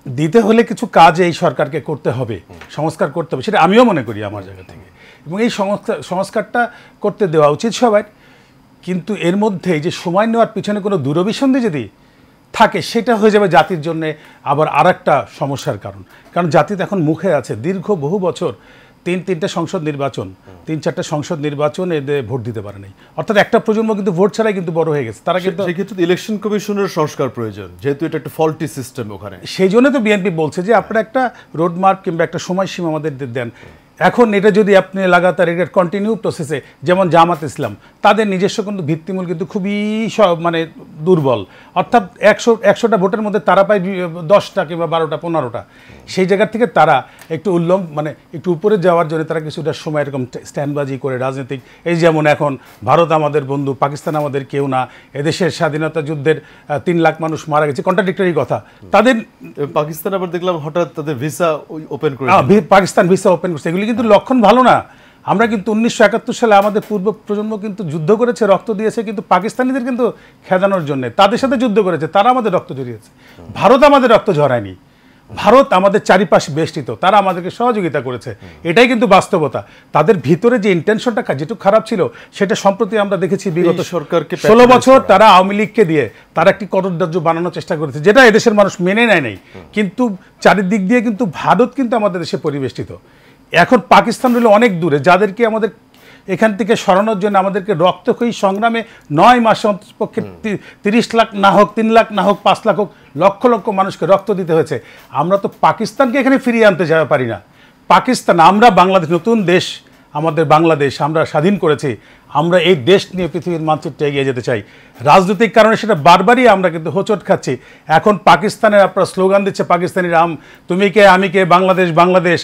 দিতে হলে কিছু কাজ এই সরকারকে করতে হবে, সংস্কার করতে হবে, সেটা আমিও মনে করি আমার জায়গা থেকে, এবং এই সংস্কারটা করতে দেওয়া উচিত সবাই। কিন্তু এর মধ্যে যে সময় নেওয়ার পিছনে কোনো দূরভিসন্ধি যদি থাকে, সেটা হয়ে যাবে জাতির জন্য আবার আরেকটা সমস্যার কারণ। কারণ জাতিতে এখন মুখে আছে দীর্ঘ বহু বছর 3-4টা সংসদ নির্বাচন এদের ভোট দিতে পারে নাই। অর্থাৎ একটা প্রজন্ম কিন্তু ভোট ছাড়াই কিন্তু বড় হয়ে গেছে। তারা কিন্তু সেক্ষেত্রে ইলেকশন কমিশনের সংস্কার প্রয়োজন, যেহেতু এটা একটা ফল্টি সিস্টেম ওখানে। সেই জন্য তো বিএনপি বলছে যে আপনারা একটা রোডমার্ক কিংবা একটা সময়সীমা আমাদের দেন। এখন এটা যদি আপনি লাগাতার এটা কন্টিনিউ প্রসেসে, যেমন জামাত ইসলাম, তাদের নিজস্ব কিন্তু ভিত্তিমূল কিন্তু খুবই মানে দুর্বল। অর্থাৎ 100টা ভোটের মধ্যে তারা পায় 10টা কিংবা 12টা 15টা। সেই জায়গা থেকে তারা একটু মানে একটু উপরে যাওয়ার জন্য তারা কিছুটা সময় এরকম স্ট্যান্ডবাজি করে রাজনৈতিক, এই যেমন এখন ভারত আমাদের বন্ধু, পাকিস্তান আমাদের কেউ না, এদেশের স্বাধীনতা যুদ্ধের 3 লাখ মানুষ মারা গেছে, কন্ট্রাডিক্টরি কথা। তাদের পাকিস্তান আবার দেখলাম হঠাৎ তাদের ভিসা ওপেন করে, পাকিস্তান ভিসা ওপেন করছে, এগুলি কিন্তু লক্ষণ ভালো না। আমরা কিন্তু 1971 সালে আমাদের পূর্ব প্রজন্ম কিন্তু যুদ্ধ করেছে, রক্ত দিয়েছে, কিন্তু পাকিস্তানিদের কিন্তু খেদানোর জন্য তাদের সাথে যুদ্ধ করেছে, তারা আমাদের রক্ত ঝরিয়েছে। ভারত আমাদের রক্ত ঝরায়নি, ভারত আমাদের চারিপাশে বেষ্টিত, তারা আমাদেরকে সহযোগিতা করেছে, এটাই কিন্তু বাস্তবতা। তাদের ভিতরে যে ইন্টেনশনটা যেটুকু খারাপ ছিল সেটা সম্প্রতি আমরা দেখেছি বিগত সরকারকে 16 বছর তারা আওয়ামী লীগকে দিয়ে তারা একটি কট্টররাজ্য বানানোর চেষ্টা করেছে, যেটা এদেশের মানুষ মেনে নেয় নাই। কিন্তু চারিদিক দিয়ে কিন্তু ভারত কিন্তু আমাদের দেশে পরিবেষ্টিত। এখন পাকিস্তান রইল অনেক দূরে, যাদেরকে আমাদের এখান থেকে সরানোর জন্য আমাদেরকে রক্তক্ষয়ী সংগ্রামে 9 মাসে অন্ততপক্ষে 30 লাখ না হোক, 3 লাখ না হোক, 5 লাখ হোক, লক্ষ লক্ষ মানুষকে রক্ত দিতে হয়েছে। আমরা তো পাকিস্তানকে এখানে ফিরিয়ে আনতে যাওয়া পারি না। পাকিস্তান, আমরা বাংলাদেশ, নতুন দেশ আমাদের বাংলাদেশ, আমরা স্বাধীন করেছি, আমরা এই দেশ নিয়ে পৃথিবীর মানচিত্রে এগিয়ে যেতে চাই। রাজনৈতিক কারণে সেটা বারবারই আমরা কিন্তু হোঁচট খাচ্ছি। এখন পাকিস্তানের আপনারা স্লোগান দিচ্ছে, পাকিস্তানিরা তুমি কে আমি কে, বাংলাদেশ বাংলাদেশ,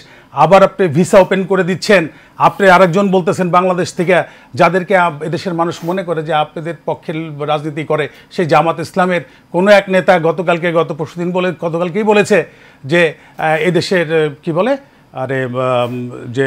আবার আপনি ভিসা ওপেন করে দিচ্ছেন। আপনি আরেকজন বলতেছেন বাংলাদেশ থেকে, যাদেরকে এদেশের মানুষ মনে করে যে আপনাদের পক্ষে রাজনীতি করে, সেই জামাত ইসলামের কোনো এক নেতা গতকালকেই বলেছে যে এদেশের কি বলে, আরে যে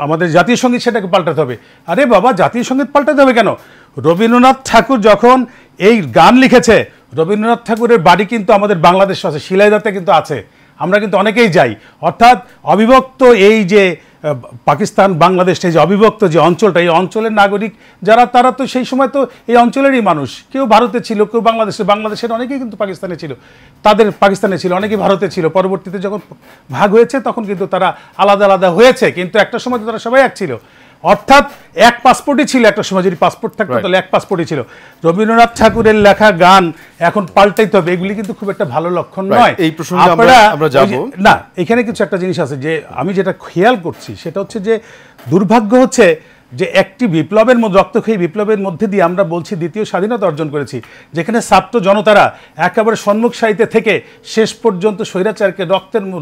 আমাদের জাতীয় সঙ্গীত সেটাকে পাল্টাতে হবে। আরে বাবা, জাতীয় সঙ্গীত পাল্টাতে হবে কেন? রবীন্দ্রনাথ ঠাকুর যখন এই গান লিখেছে, রবীন্দ্রনাথ ঠাকুরের বাড়ি কিন্তু আমাদের বাংলাদেশ আছে, শিলাইদহতে কিন্তু আছে, আমরা কিন্তু অনেকেই যাই। অর্থাৎ অবিভক্ত এই যে পাকিস্তান বাংলাদেশ এই যে অবিভক্ত যে অঞ্চলটা, এই অঞ্চলের নাগরিক যারা, তারা তো সেই সময় তো এই অঞ্চলেরই মানুষ। কেউ ভারতে ছিল, কেউ বাংলাদেশের অনেকেই কিন্তু পাকিস্তানে ছিল, পাকিস্তানে ছিল, অনেকেই ভারতে ছিল। পরবর্তীতে যখন ভাগ হয়েছে তখন কিন্তু তারা আলাদা আলাদা হয়েছে, কিন্তু একটা সময় তো তারা সবাই এক ছিল। অর্থাৎ এক পাসপোর্টই ছিল একটা সময়, যদি পাসপোর্ট থাকতো তাহলে এক পাসপোর্টই ছিল। রবীন্দ্রনাথ ঠাকুরের লেখা গান এখন পাল্টাইতে হবে, এগুলি কিন্তু খুব একটা ভালো লক্ষণ নয়। এই প্রসঙ্গে আমরা যাব না, এখানে কিছু একটা জিনিস আছে যে আমি যেটা খেয়াল করছি সেটা হচ্ছে যে দুর্ভাগ্য হচ্ছে যে একটি বিপ্লবের মধ্যে, রক্তক্ষয়ী বিপ্লবের মধ্যে দিয়ে আমরা বলছি দ্বিতীয় স্বাধীনতা অর্জন করেছি, যেখানে ছাত্র জনতারা একেবারে সম্মুখ সারিতে থেকে শেষ পর্যন্ত স্বৈরাচারকে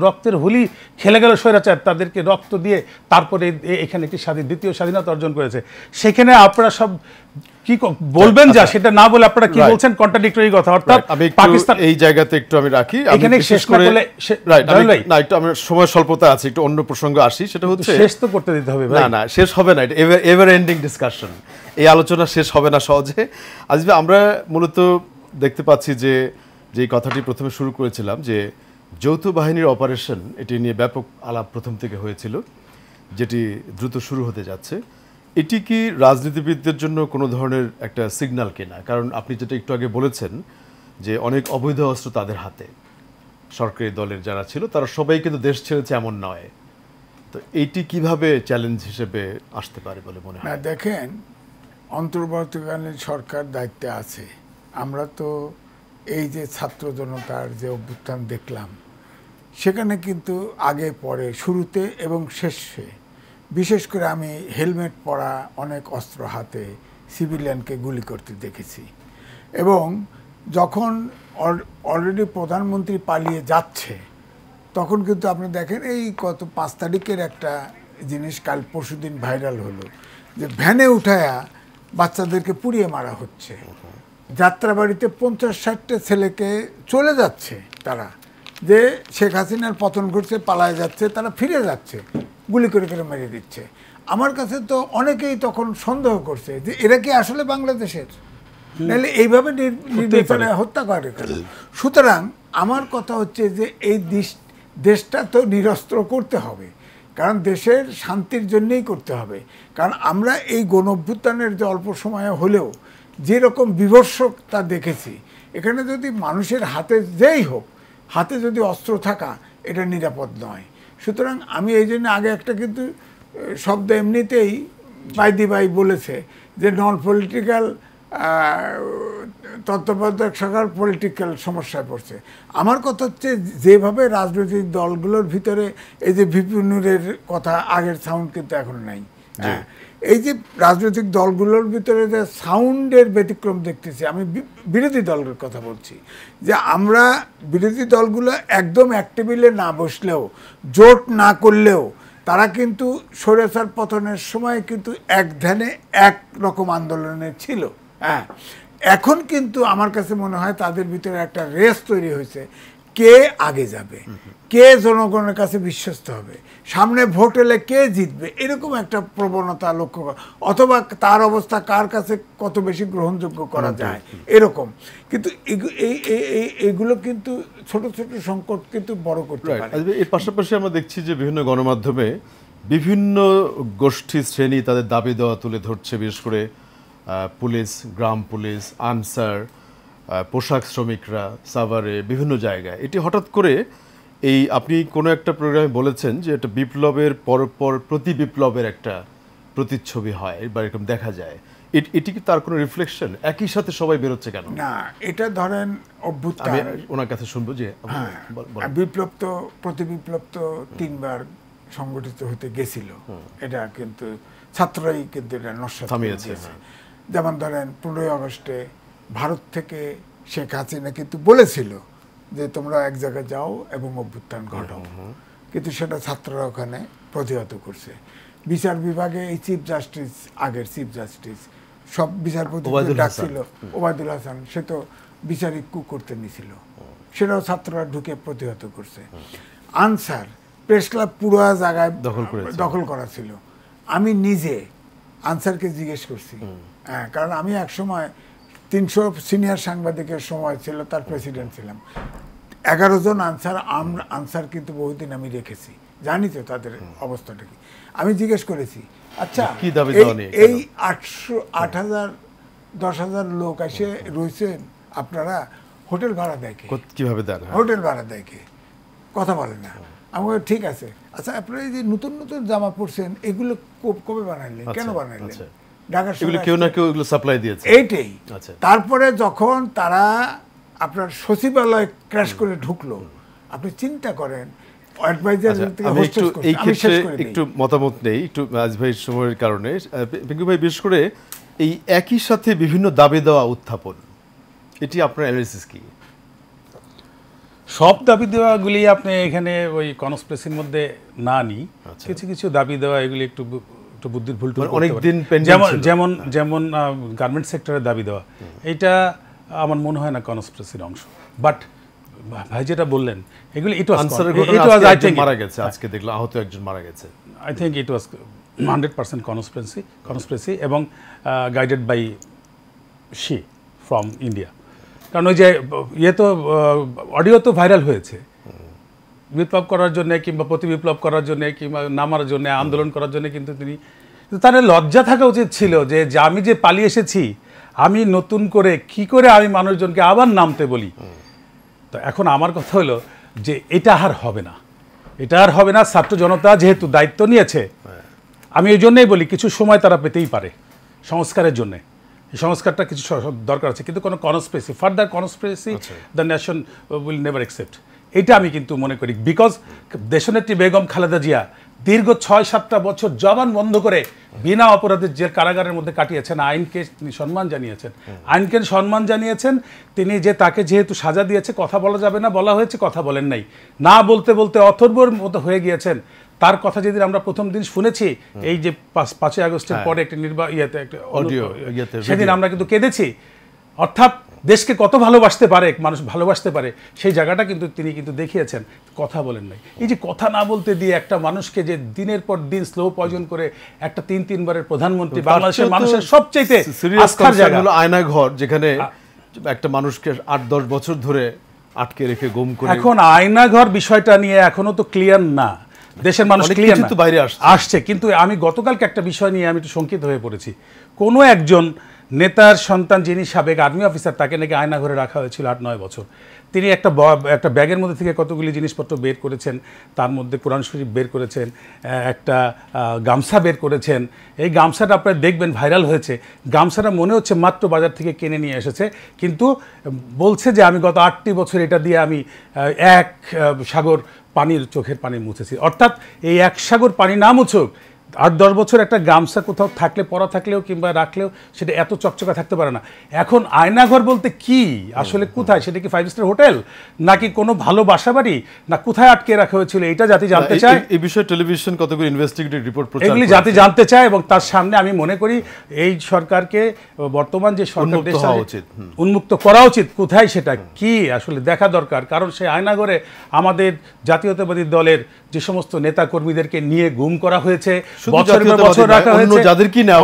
রক্তের হোলি খেলে গেল স্বৈরাচার, তাদেরকে রক্ত দিয়ে তারপরে এখানে একটি দ্বিতীয় স্বাধীনতা অর্জন করেছে। সেখানে আপনারা সব কি বলবেন, যা সেটা না বলে আপনারা কি বলছেন কন্ট্রাডিক্টরি কথা। অর্থাৎ পাকিস্তান এই জায়গাতে একটু আমি রাখি, এখানে শেষ করে না, একটু আমার সময় স্বল্পতা আছে, একটু অন্য প্রসঙ্গে আসি। সেটা হচ্ছে শেষ তো করতে দিতে হবে ভাই। না, শেষ হবে না, এটা এভার এন্ডিং ডিসকাশন, এই আলোচনা শেষ হবে না সহজে। আজকে আমরা মূলত দেখতে পাচ্ছি যে কথাটি প্রথমে শুরু করেছিলাম যে যৌথ বাহিনীর অপারেশন, এটি নিয়ে ব্যাপক আলাপ প্রথম থেকে হয়েছিল, যেটি দ্রুত শুরু হতে যাচ্ছে। এটি কি রাজনীতিবিদদের জন্য কোনো ধরনের একটা সিগন্যাল কিনা? কারণ আপনি যেটা একটু আগে বলেছেন যে অনেক অবৈধ অস্ত্র তাদের হাতে, সরকারি দলের যারা ছিল তারা সবাই কিন্তু দেশ ছেড়েছে এমন নয়। তো এইটি কিভাবে চ্যালেঞ্জ হিসেবে আসতে পারে বলে মনে হয়? দেখেন, অন্তর্বর্তীকালীন সরকার দায়িত্বে আছে। আমরা তো এই যে ছাত্র জনতার যে অভ্যুত্থান দেখলাম, সেখানে কিন্তু আগে পরে, শুরুতে এবং শেষে, বিশেষ করে আমি হেলমেট পরা অনেক অস্ত্র হাতে সিভিলিয়ানকে গুলি করতে দেখেছি। এবং যখন অলরেডি প্রধানমন্ত্রী পালিয়ে যাচ্ছে, তখন কিন্তু আপনি দেখেন এই গত 5 তারিখের একটা জিনিস কাল পরশুদিন ভাইরাল হলো, যে ভ্যানে উঠায়া বাচ্চাদেরকে পুড়িয়ে মারা হচ্ছে। যাত্রাবাড়িতে 50-60টা ছেলেকে চলে যাচ্ছে, তারা যে শেখ হাসিনার পতন ঘটছে, পালায় যাচ্ছে, তারা ফিরে যাচ্ছে, গুলি করে করে মেরে দিচ্ছে। আমার কাছে তো অনেকেই তখন সন্দেহ করছে যে এরা কি আসলে বাংলাদেশের, নাহলে এইভাবে নির্বিচারে হত্যা করে কেন? সুতরাং আমার কথা হচ্ছে যে এই দেশটা তো নিরস্ত্র করতে হবে, কারণ দেশের শান্তির জন্যই করতে হবে। কারণ আমরা এই গণঅভ্যুত্থানের যে অল্প সময়ে হলেও যেরকম বিভৎসতা দেখেছি, এখানে যদি মানুষের হাতে যেই হোক, হাতে যদি অস্ত্র থাকা, এটা নিরাপদ নয়। সুতরাং আমি এই জন্য আগে একটা কিন্তু শব্দ এমনিতেই বাইদিবাই বলেছে যে নন পলিটিক্যাল তত্ত্বাবধায়ক সরকার পলিটিক্যাল সমস্যায় পড়ছে। আমার কথা হচ্ছে যেভাবে রাজনৈতিক দলগুলোর ভিতরে এই যে ভিপিনুরের কথা, আগের সাউন্ড কিন্তু এখন নাই। হ্যাঁ, এই যে রাজনৈতিক দলগুলোর ভিতরে যে সাউন্ডের ব্যতিক্রম দেখতেছি, আমি বিরোধী দলের কথা বলছি, যে আমরা বিরোধী দলগুলো একদম এক টেবিলে না বসলেও, জোট না করলেও, তারা কিন্তু স্বৈরাচার পতনের সময় কিন্তু এক ধ্যানে এক রকম আন্দোলনে ছিল। হ্যাঁ, এখন কিন্তু আমার কাছে মনে হয় তাদের ভিতরে একটা রেস তৈরি হয়েছে, কে আগে যাবে, কে জনগণের কাছে বিশ্বস্ত হবে, সামনে ভোট এলে কে জিতবে, এরকম একটা প্রবণতা লক্ষ্য করা, অথবা তার অবস্থা কার কাছে কত বেশি গ্রহণযোগ্য করা যায়, এরকম। কিন্তু এইগুলো কিন্তু ছোট ছোট সংকট কিন্তু বড় করতে পারে। এর পাশাপাশি আমরা দেখছি যে বিভিন্ন গণমাধ্যমে বিভিন্ন গোষ্ঠী শ্রেণী তাদের দাবি দেওয়া তুলে ধরছে, বিশেষ করে পুলিশ, গ্রাম পুলিশ, আনসার, পোশাক শ্রমিকরা, সাভারে, বিভিন্ন জায়গায়। এটি হঠাৎ করে এই আপনি কোনো একটা প্রোগ্রামে বলেছেন যে এটা বিপ্লবের পরপর প্রতি বিপ্লবের একটা প্রতিচ্ছবি হয় বা এরকম দেখা যায়। এটি কি তার কোনো রিফ্লেকশন? একই সাথে সবাই বেরোচ্ছে কেন? না, এটা ধরেন অভ্যুত্থান, আমি ওনার কাছে শুনবো যে বিপ্লব তো, প্রতি বিপ্লব তো 3 বার সংগঠিত হতে গেছিল, এটা কিন্তু ছাত্ররাই কিন্তু এটা নস্যাৎ থামিয়েছে। যেমন ধরেন 15ই আগস্টে ভারত থেকে শেখ হাসিনা কিন্তু বলেছিল যে তোমরা এক জায়গায় যাও এবং অভ্যুত্থান ঘটাও, কিন্তু সেটা ছাত্ররা ওখানে প্রতিহত করছে। বিচার বিভাগে এই চিফ জাস্টিস, আগের চিফ জাস্টিস, সব বিচারপতি ডাকছিল, ওবায়দুল হাসান, সে তো বিচারিক কু করতে নিছিল, সেটাও ছাত্ররা ঢুকে প্রতিহত করছে। আনসার প্রেস ক্লাব পুরো জায়গায় দখল করা ছিল। আমি নিজে আনসারকে জিজ্ঞেস করছি, হ্যাঁ, কারণ আমি এক সময় 300 সিনিয়র সাংবাদিকের সময় ছিল, তার প্রেসিডেন্ট ছিলাম। 11 জন আনসার কিন্তু বহুদিন আমি রেখেছি, জানি তো তাদের অবস্থাটা কি। আমি জিজ্ঞেস করেছি, আচ্ছা কি দাবি দেওয়া নিয়ে এই 8,000 10,000 লোক এসে রয়েছেন, আপনারা হোটেল ভাড়া দেয় কে? কিভাবে দেন? হোটেল ভাড়া দেয় কে? কথা বলেন না। আমি বলি, ঠিক আছে, আচ্ছা আপনারা এই যে নতুন নতুন জামা পরছেন এগুলো কবে বানাইলেন, কেন বানাইলেন? ঢাকার এগুলো কেউ না কেউ এগুলো সাপ্লাই দিয়েছে। এইটাই। তারপরে যখন তারা আপনার সচিবালয় ক্র্যাশ করে ঢুকলো, আপনি চিন্তা করেন একটু মতামত নেই, একটু আজ ভাই সময়ের কারণে। পিঙ্কু ভাই, বিশেষ করে এই একই সাথে বিভিন্ন দাবি দেওয়া উত্থাপন, এটি আপনার অ্যানালিসিস কি? সব দাবি দেওয়াগুলি আপনি এখানে ওই কনস্পিরেসির মধ্যে না নিই, কিছু কিছু দাবি দেওয়া এগুলি একটু বুদ্ধির ভুল, অনেকদিন যেমন যেমন গার্মেন্ট সেক্টরের দাবি দেওয়া, এইটা আমার মনে হয় না কনস্পিরেসির অংশ। বাট ভাই যেটা বললেন এগুলি মারা গেছে, আজকে দেখলাম আহত একজন মারা গেছে। I think it was 100% conspiracy এবং guided by Xi from India. কারণ ওই যে তো অডিও তো ভাইরাল হয়েছে, বিপ্লব করার জন্য কিংবা প্রতি বিপ্লব করার জন্য কিংবা নামার জন্য, আন্দোলন করার জন্য, কিন্তু তার লজ্জা থাকা উচিত ছিল যে আমি যে পালিয়ে এসেছি, আমি নতুন করে কি করে আমি মানুষজনকে আবার নামতে বলি। তো এখন আমার কথা হলো যে এটা আর হবে না, এটা আর হবে না। ছাত্র জনতা যেহেতু দায়িত্ব নিয়েছে, আমি এই জন্যই বলি কিছু সময় তারা পেতেই পারে সংস্কারের জন্যে। এই সংস্কারটা কিছু দরকার আছে, কিন্তু কোনো conspiracy, further conspiracy the nation will never accept, এটা আমি কিন্তু মনে করি। বিকজ দেশনেত্রী বেগম খালেদা জিয়া দীর্ঘ 6-7টা বছর জবান বন্ধ করে বিনা অপরাধের জেল কারাগারের মধ্যে কাটিয়েছেন। আইনকে তিনি সম্মান জানিয়েছেন, আইনকে সম্মান জানিয়েছেন। তিনি যে তাকে যেহেতু সাজা দিয়েছে, কথা বলা যাবে না বলা হয়েছে, কথা বলেন নাই, না বলতে বলতে অথর্বর মতো হয়ে গিয়েছেন। তার কথা যেদিন আমরা প্রথম দিন শুনেছি, এই যে 5ই আগস্টের পরে একটা সেদিন আমরা কিন্তু কেঁদেছি। অর্থাৎ দেশকে কত ভালোবাসতে পারে মানুষ, ভালোবাসতে পারে, সেই জায়গাটা কিন্তু তিনি কিন্তু দেখিয়েছেন। কথা বলেন নাই। এই যে কথা না বলতে দিয়ে একটা মানুষকে যে দিনের পর দিন স্লো পয়জন করে একটা 3 বারের প্রধানমন্ত্রী, বাংলাদেশের মানুষের সবচেয়ে আস্থার জায়গা হলো আয়নাঘর, যেখানে একটা মানুষকে 8-10 বছর ধরে আটকে রেখে গুম করে। এখন আয়নাঘর বিষয়টা নিয়ে এখনো তো ক্লিয়ার না, দেশের মানুষ ক্লিয়ার না, বাইরে আসছে। কিন্তু আমি গতকালকে একটা বিষয় নিয়ে আমি একটু শঙ্কিত হয়ে পড়েছি। কোনো একজন নেতার সন্তান, যিনি সাবেক আর্মি অফিসার, তাকে নাকি আয়নাঘরে রাখা হয়েছিল 8-9 বছর। তিনি একটা ব্যাগের মধ্যে থেকে কতগুলি জিনিসপত্র বের করেছেন, তার মধ্যে কোরআন শরীফ বের করেছেন, একটা গামছা বের করেছেন। এই গামছাটা আপনারা দেখবেন ভাইরাল হয়েছে। গামছাটা মনে হচ্ছে মাত্র বাজার থেকে কিনে নিয়ে এসেছে, কিন্তু বলছে যে আমি গত 8টি বছর এটা দিয়ে আমি 1 সাগর পানির চোখের পানি মুছেছি। অর্থাৎ এই 1 সাগর পানি না মুছুক, 8-10 বছর একটা গামছা কোথাও থাকলে, পরা থাকলেও কিংবা রাখলেও সেটা এত চকচকা থাকতে পারে না। এখন আয়নাঘর বলতে কি আসলে কোথায়? সেটা কি 5 স্টার হোটেল, নাকি কোনো ভালো বাসা বাড়ি, না কোথায় আটকে রাখা হয়েছিল? এটা জাতি জানতে চায়। এই বিষয়ে টেলিভিশন কতগুলো ইনভেস্টিগেটিভ রিপোর্ট প্রচার এগুলি জাতি জানতে চায়, এবং তার সামনে আমি মনে করি এই সরকারকে, বর্তমান যে সরকার, উন্মুক্ত করা উচিত। কোথায় সেটা কি আসলে দেখা দরকার। কারণ সেই আয়নাঘরে আমাদের জাতীয়তাবাদী দলের যে সমস্ত নেতা কর্মীদেরকে নিয়ে গুম করা হয়েছে, বছরের পর বছর রাখা হয়েছে,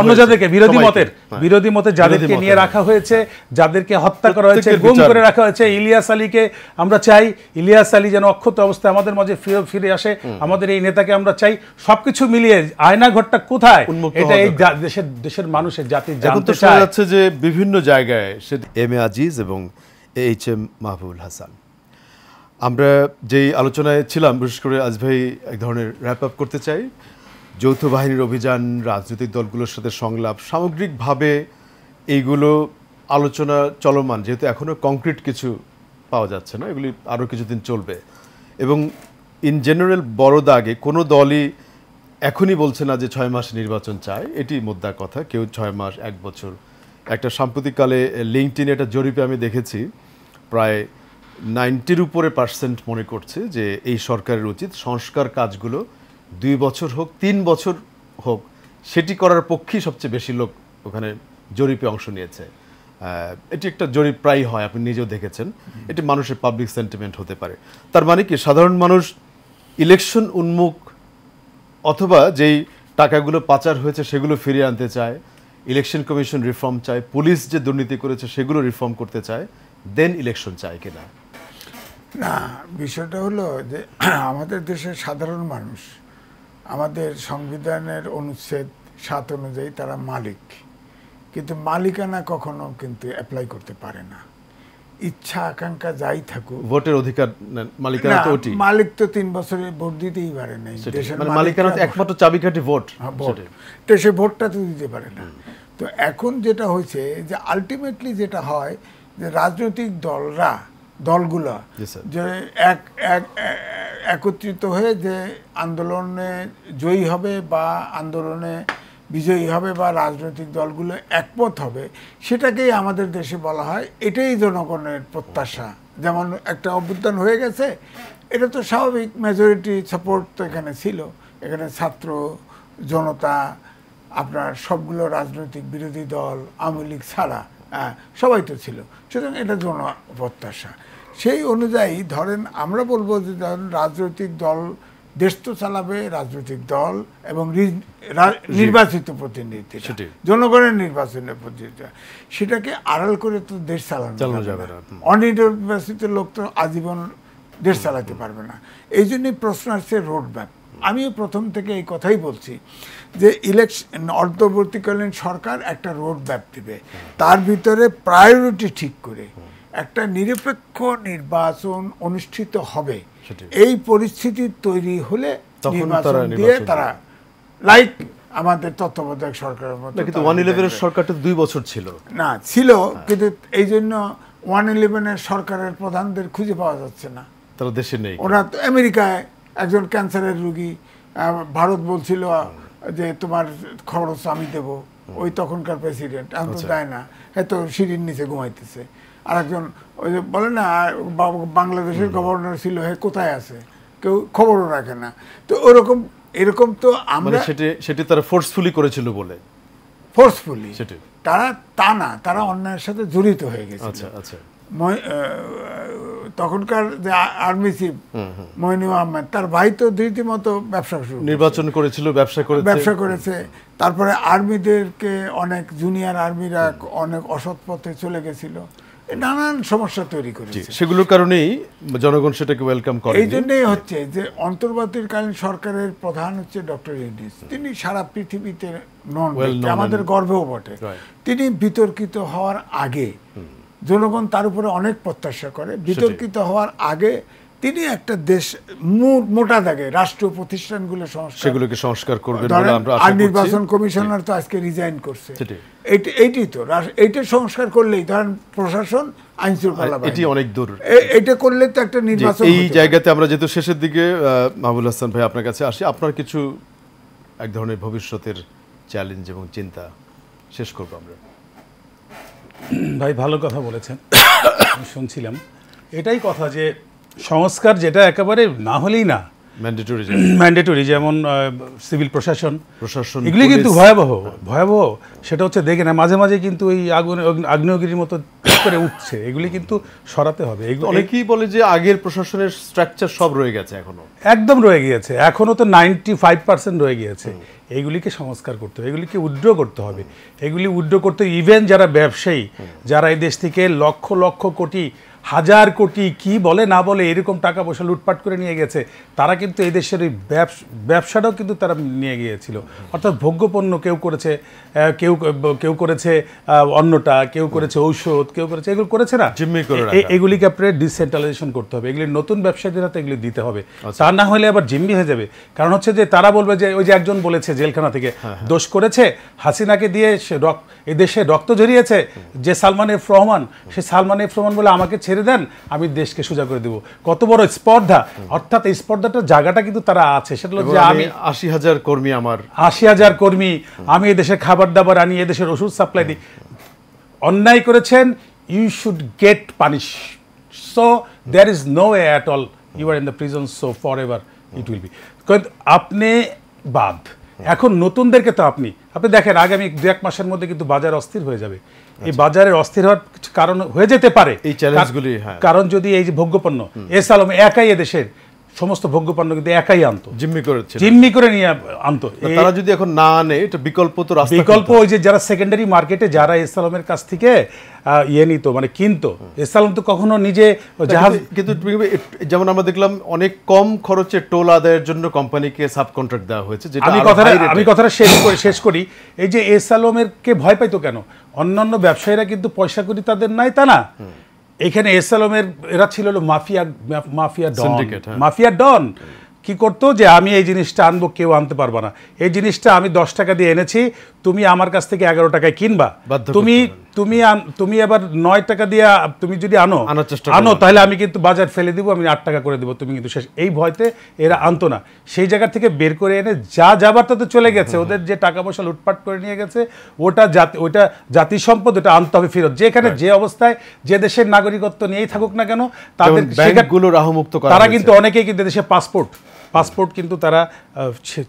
অন্য যাদেরকে বিরোধী মতের যাদেরকে নিয়ে রাখা হয়েছে, যাদেরকে হত্যা করা হয়েছে, গুম করে রাখা হয়েছে। ইলিয়াস আলীকে আমরা চাই, ইলিয়াস আলী যেন অক্ষত অবস্থায় আমাদের মাঝে ফিরে আসে। আমাদের এই নেতাকে আমরা চাই। সবকিছু মিলিয়ে আয়নাঘরটা কোথায়, এটা এই দেশের মানুষের জাতির জানতে চায়। যাচ্ছে যে বিভিন্ন জায়গায় এম এ আজিজ এবং এইচ.এম. মাহবুবুল হাসান, আমরা যেই আলোচনায় ছিলাম, বিশেষ করে আজ ভাই এক ধরনের র্যাপ আপ করতে চাই। যৌথ বাহিনীর অভিযান, রাজনৈতিক দলগুলোর সাথে সংলাপ, সামগ্রিকভাবে এইগুলো আলোচনা চলমান, যেহেতু এখনও কংক্রিট কিছু পাওয়া যাচ্ছে না, এগুলি আরও কিছুদিন চলবে। এবং ইন জেনারেল বড় দাগে কোনো দলই এখনই বলছে না যে 6 মাস নির্বাচন চায়, এটি মোদ্দা কথা। কেউ 6 মাস, 1 বছর। একটা সাম্প্রতিককালে লিঙ্কডইনে একটা জরিপে আমি দেখেছি, প্রায় 90% উপরে মনে করছে যে এই সরকারের উচিত সংস্কার কাজগুলো 2 বছর হোক, 3 বছর হোক, সেটি করার পক্ষেই সবচেয়ে বেশি লোক ওখানে জরিপে অংশ নিয়েছে। এটি একটা জরিপ প্রায় হয়, আপনি নিজেও দেখেছেন। এটি মানুষের পাবলিক সেন্টিমেন্ট হতে পারে। তার মানে কি সাধারণ মানুষ ইলেকশন উন্মুখ, অথবা যেই টাকাগুলো পাচার হয়েছে সেগুলো ফিরিয়ে আনতে চায়, ইলেকশন কমিশন রিফর্ম চায়, পুলিশ যে দুর্নীতি করেছে সেগুলো রিফর্ম করতে চায়, দেন ইলেকশন চায় কিনা? না, বিষয়টা হলো যে আমাদের দেশের সাধারণ মানুষ, আমাদের সংবিধানের অনুচ্ছেদ 7 অনুযায়ী তারা মালিক, কিন্তু মালিকানা কখনো কিন্তু অ্যাপ্লাই করতে পারে না। ইচ্ছা আকাঙ্ক্ষা যাই থাকুক, ভোটের অধিকার মালিকানা তো ওটি, মালিক তো 3 বছরে ভোট দিতেই পারে না। দেশের মালিকানা তো একমাত্র চাবিকাঠি ভোট, তো সে ভোটটা তো দিতে পারে না। তো এখন যেটা হয়েছে যে আলটিমেটলি যেটা হয় যে রাজনৈতিক দলগুলো যে একত্রিত হয়ে যে আন্দোলনে জয়ী হবে বা আন্দোলনে বিজয়ী হবে বা রাজনৈতিক দলগুলো একমত হবে, সেটাকেই আমাদের দেশে বলা হয় এটাই জনগণের প্রত্যাশা। যেমন একটা অভ্যুত্থান হয়ে গেছে, এটা তো স্বাভাবিক, মেজরিটি সাপোর্ট তো এখানে ছিল, এখানে ছাত্র জনতা, আপনার সবগুলো রাজনৈতিক বিরোধী দল, আওয়ামী লীগ ছাড়া সবাই তো ছিল, সুতরাং এটা জনপ্রত্যাশা। সেই অনুযায়ী ধরেন আমরা বলবো যে ধরেন রাজনৈতিক দল দেশ তো চালাবে রাজনৈতিক দল এবং নির্বাচিত প্রতিনিধি, জনগণের নির্বাচনের প্রতিনিধি, সেটাকে আড়াল করে তো দেশ চালানো যাবে না। অনির্বাচিত লোক তো আজীবন দেশ চালাতে পারবে না। এই জন্যই প্রশ্ন আসছে রোড ম্যাপ। আমিও প্রথম থেকে এই কথাই বলছি যে ইলেকশন অন্তর্বর্তীকালীন সরকার একটা রোড ম্যাপ দিবে, তার ভিতরে প্রায়োরিটি ঠিক করে একটা নিরপেক্ষ নির্বাচন অনুষ্ঠিত হবে। এই পরিস্থিতি তৈরি হলে নির্বাচন দিয়ে তারা, লাইক আমাদের তত্ত্বাবধায়ক সরকারের মতো। কিন্তু 111 সরকার তো 2 বছর ছিল না, ছিল, কিন্তু এই জন্য 111 সরকারের প্রধানদের খুঁজে পাওয়া যাচ্ছে না, তারা দেশে নেই। ওরা তো আমেরিকায় একজন ক্যান্সারের রোগী, ভারত বলছিল যে তোমার খরচ আমি দেবো, ওই তখনকার প্রেসিডেন্ট এখন তো দেয় না, এত সিঁড়ির নিচে ঘুমাইতেছে। আর একজন ওই যে বলে না বাংলাদেশের গভর্নর ছিল, হে কোথায় আছে, কেউ খবরও রাখে না। তো ওরকম এরকম তো আমরা সেটি তারা ফোর্সফুলি করেছিল বলে, ফোর্সফুলি তারা তা না, তারা অন্যায়ের সাথে জড়িত হয়ে গেছে। আচ্ছা আচ্ছা, তখনকার যে আর্মি চিফ মইনুল আহমেদ, তার ভাই তো রীতিমতো ব্যবসা শুরু নির্বাচন করেছিল, ব্যবসা করেছে। তারপরে আর্মিদেরকে অনেক জুনিয়র আর্মিরা অনেক অসৎ পথে চলে গেছিল, নানান সমস্যা তৈরি করেছে। সেগুলোর কারণেই জনগণ সেটাকে ওয়েলকাম করে। এই জন্যই হচ্ছে যে অন্তর্বর্তীকালীন সরকারের প্রধান হচ্ছে ডক্টর ইউনূস। তিনি সারা পৃথিবীতে আমাদের গর্বও বটে। তিনি বিতর্কিত হওয়ার আগে, জনগণ তার উপরে অনেক প্রত্যাশা করে, বিতর্কিত হওয়ার আগে তিনি একটা দেশ মোটা দাগে রাষ্ট্রীয় প্রতিষ্ঠানগুলো সেগুলোকে সংস্কার করবেন বলে আমরা আশা করছি। আর নির্বাচন কমিশনার তো আজকে রিজাইন করছে, এইটাই তো, এইটা সংস্কার করলেই ধরেন প্রশাসন, আইন শৃঙ্খলা, এটি অনেক দূর, এটা করলে তো একটা নির্বাচন। এই জায়গাতে আমরা যেহেতু শেষের দিকে, মাহবুল হাসান ভাই আপনার কাছে আসি, আপনার কিছু এক ধরনের ভবিষ্যতের চ্যালেঞ্জ এবং চিন্তা শেষ করবো আমরা। ভাই ভালো কথা বলেছেন, আমি শুনছিলাম। এটাই কথা যে সংস্কার যেটা একেবারে না হলেই না, ম্যান্ডেটরি, যেমন সিভিল প্রশাসন, এগুলি কিন্তু ভয়াবহ। সেটা হচ্ছে দেখে না, মাঝে মাঝে কিন্তু এই আগ্নেয়গিরির মতো করে উঠছে, এগুলি কিন্তু সরাতে হবে। অনেকেই বলে যে আগের প্রশাসনের স্ট্রাকচার সব রয়ে গেছে, এখনো একদম রয়ে গিয়েছে, এখনো তো 95% রয়ে গিয়েছে। এইগুলিকে সংস্কার করতে হবে, এগুলিকে উইথড্র করতে হবে। এগুলি উইথড্র করতে ইভেন যারা ব্যবসায়ী, যারা এই দেশ থেকে লক্ষ লক্ষ কোটি, হাজার কোটি, কি বলে না বলে এরকম টাকা পয়সা লুটপাট করে নিয়ে গেছে, তারা কিন্তু এই দেশের এই ব্যবসাটাও কিন্তু তারা নিয়ে গিয়েছিল। অর্থাৎ ভোগ্যপণ্য কেউ করেছে, কেউ করেছে অন্যটা, কেউ করেছে ঔষধ, কেউ করেছে, এগুলো করেছে না, এগুলিকে আপনার ডিসেন্ট্রালাইজেশন করতে হবে। এগুলি নতুন ব্যবসায়ীদের হাতে এগুলি দিতে হবে, তা না হলে আবার জিম্মি হয়ে যাবে। কারণ হচ্ছে যে তারা বলবে যে ওই যে একজন বলেছে জেলখানা থেকে দোষ করেছে, হাসিনাকে দিয়ে সে এই দেশে রক্ত ঝরিয়েছে, যে সালমান এফ রহমান, সে সালমান এফ রহমান বলে আমাকে ছেড়ে দেন, আমি দেশকে সোজা করে দেব। কত বড় স্পর্ধা! অর্থাৎ এই স্পর্ধাটার জায়গাটা কিন্তু তারা আছে, সেটা হলো যে আমি 80,000 কর্মী, আমার 80,000 কর্মী, আমি এদেশে খাবার দাবার আনি, এদেশের ওষুধ সাপ্লাই দিই। অন্যায় করেছেন, you should get punish. So there is no way at all, you are in the prison, so for ever it will be. আপনি বাদ, এখন নতুনদেরকে তো আপনি দেখেন, আগামী 2-1 মাসের মধ্যে কিন্তু বাজার অস্থির হয়ে যাবে। এই বাজারের অস্থির হওয়ার কারণ হয়ে যেতে পারে এই চ্যালেঞ্জগুলি, কারণ যদি এই যে ভোগ্যপণ্য, এস আলম একাই এদেশের সমস্ত ভোগ্যপণ্য কিন্তু একাই আনতো, জিম্মি করে নিয়ে আনতো। তারা যদি এখন না আনে, এটা বিকল্প তো রাস্তা, বিকল্প ওই যে যারা সেকেন্ডারি মার্কেটে, যারা এস আলমের কাছ থেকে ইয়ে নিত, মানে কিনতো। এস আলম তো কখনো নিজে জাহাজ, কিন্তু যেমন আমরা দেখলাম অনেক কম খরচে টোল আদায়ের জন্য কোম্পানিকে সাব কন্ট্রাক্ট দেওয়া হয়েছে, যেটা আমি কথাটা শেষ করি। এই যে এস আলমের কে ভয় পাইতো কেন? অন্যান্য ব্যবসায়ীরা কিন্তু পয়সা করি তাদের নাই, তা না। এখানে এস আলমের এরা ছিল মাফিয়া ডন। কি করতো যে আমি এই জিনিসটা আনবো, কেউ আনতে পারবা না, এই জিনিসটা আমি 10 টাকা দিয়ে এনেছি, তুমি আমার কাছ থেকে 11 টাকায় কিনবা, তুমি এবার 9 টাকা দিয়ে তুমি যদি আনো তাহলে আমি কিন্তু বাজার ফেলে দিব, আমি 8 টাকা করে দেবো, তুমি কিন্তু শেষ। এই ভয়তে এরা আনতো না। সেই জায়গা থেকে বের করে এনে যা যাবার তো চলে গেছে, ওদের যে টাকা পয়সা লুটপাট করে নিয়ে গেছে ওটা জাতি সম্পদ, ওটা আনতে হবে ফেরত। যেখানে যে অবস্থায় যে দেশের নাগরিকত্ব নিয়েই থাকুক না কেন, তাদের তারা কিন্তু অনেকেই কিন্তু দেশে পাসপোর্ট কিন্তু তারা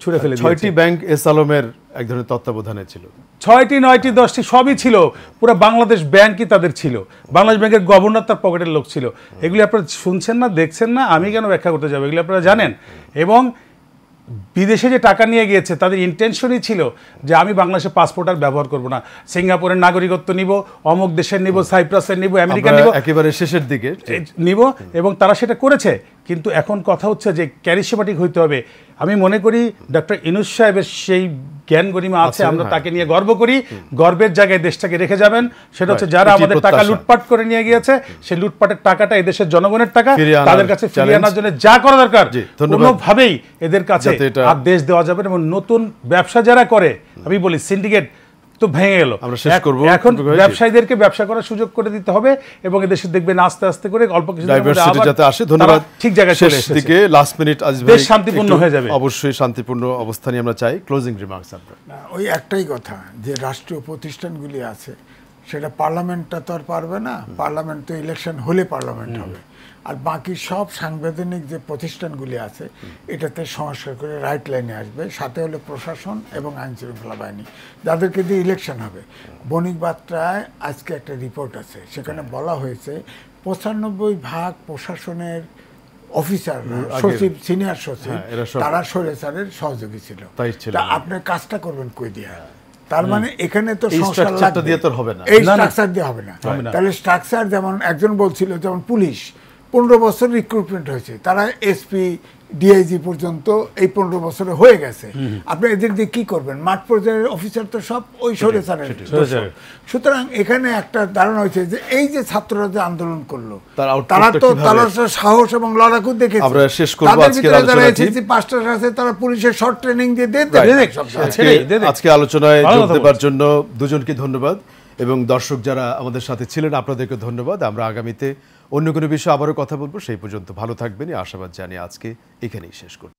ছুঁড়ে ফেলে দিয়েছে। 6টি ব্যাংক এস আলমের এক ধরনের তত্ত্বাবধানে ছিল, 6টি 9টি 10টি সবই ছিল, পুরো বাংলাদেশ ব্যাংকই তাদের ছিল, বাংলাদেশ ব্যাংকের গভর্নর তার পকেটের লোক ছিল। এগুলি আপনারা শুনছেন না, দেখছেন না, আমি কেন ব্যাখ্যা করতে যাবো, এগুলি আপনারা জানেন। এবং বিদেশে যে টাকা নিয়ে গিয়েছে তাদের ইন্টেনশনই ছিল যে আমি বাংলাদেশের পাসপোর্ট আর ব্যবহার করব না, সিঙ্গাপুরের নাগরিকত্ব নিব, অমুক দেশের নিব, সাইপ্রাসের নিব, আমেরিকার নিব, একেবারে শেষের দিকে নিব, এবং তারা সেটা করেছে। কিন্তু এখন কথা হচ্ছে যে ক্যারিসমেটিক হইতে হবে। আমি মনে করি ডক্টর ইউনূস সাহেবের সেই জ্ঞান গরিমা আছে, আমরা তাকে নিয়ে গর্ব করি। গর্বের জায়গায় দেশটাকে রেখে যাবেন, সেটা হচ্ছে যারা আমাদের টাকা লুটপাট করে নিয়ে গিয়েছে, সেই লুটপাটের টাকাটা এই দেশের জনগণের টাকা, তাদের কাছে ফিরিয়ে আনার জন্য যা করা দরকার কোনোভাবেই এদের কাছে আর দেশ দেওয়া যাবে না। এবং নতুন ব্যবসা যারা করে, আমি বলি সিন্ডিকেট তো ভেঙে গেল, এখন ব্যবসায়ীদেরকে ব্যবসা করার সুযোগ করে দিতে হবে, এবং এদেশে দেখবেন আস্তে আস্তে করে অল্প কিছু যাতে আসে। ধন্যবাদ। ঠিক জায়গায় চলে এসেছে, দিকে লাস্ট মিনিট দেশ শান্তিপূর্ণ হয়ে যাবে। অবশ্যই শান্তিপূর্ণ অবস্থানই আমরা চাই। ক্লোজিং রিমার্কস আপনার। ওই একটাই কথা, যে রাষ্ট্রীয় প্রতিষ্ঠানগুলি আছে সেটা পার্লামেন্টটা তো আর পারবে না, পার্লামেন্ট তো ইলেকশন হলে পার্লামেন্ট হবে, আর বাকি সব সাংবিধানিক যে প্রতিষ্ঠানগুলি আছে এটাতে সংস্কার করে রাইট লাইনে আসবে। সাথে হলো প্রশাসন এবং আইন শৃঙ্খলা বাহিনী, যাদেরকে দিয়ে ইলেকশন হবে। বণিক বার্তায় আজকে একটা রিপোর্ট আছে, সেখানে বলা হয়েছে 95% প্রশাসনের অফিসার, সচিব, সিনিয়র সচিব, তারা স্বৈরাচারের সহযোগী ছিল। তা আপনার কাজটা করবেন কই দিয়ে? তার মানে এখানে তো সংস্কার লাগবে, এই স্ট্রাকচার দিয়ে হবে না। তাহলে স্ট্রাকচার, যেমন একজন বলছিল, যেমন পুলিশ 15 বছর রিক্রুটমেন্ট হয়েছে, তারা এসপি ডিআইজি পর্যন্ত এই 15 বছরে হয়ে গেছে। আপনি এদের দিয়ে কি করবেন? মাঠ পর্যায়ের অফিসার তো সব ওই স্বৈরাচারের। সুতরাং এখানে একটা ধারণা হয়েছে যে এই যে ছাত্ররা যে আন্দোলন করলো, তারা তো সাহস এবং লড়াকু দেখেছে। পাঁচটার কাছে তারা পুলিশের শর্ট ট্রেনিং দিয়ে আজকে আলোচনায় যোগ দেওয়ার জন্য দুজনকে ধন্যবাদ, এবং দর্শক যারা আমাদের সাথে ছিলেন আপনাদেরকে ধন্যবাদ। আমরা আগামীতে অন্য কোনো বিষয়ে আবারও কথা বলবো। সেই পর্যন্ত ভালো থাকবেন, আশাবাদ জানিয়ে আজকে এখানেই শেষ করব।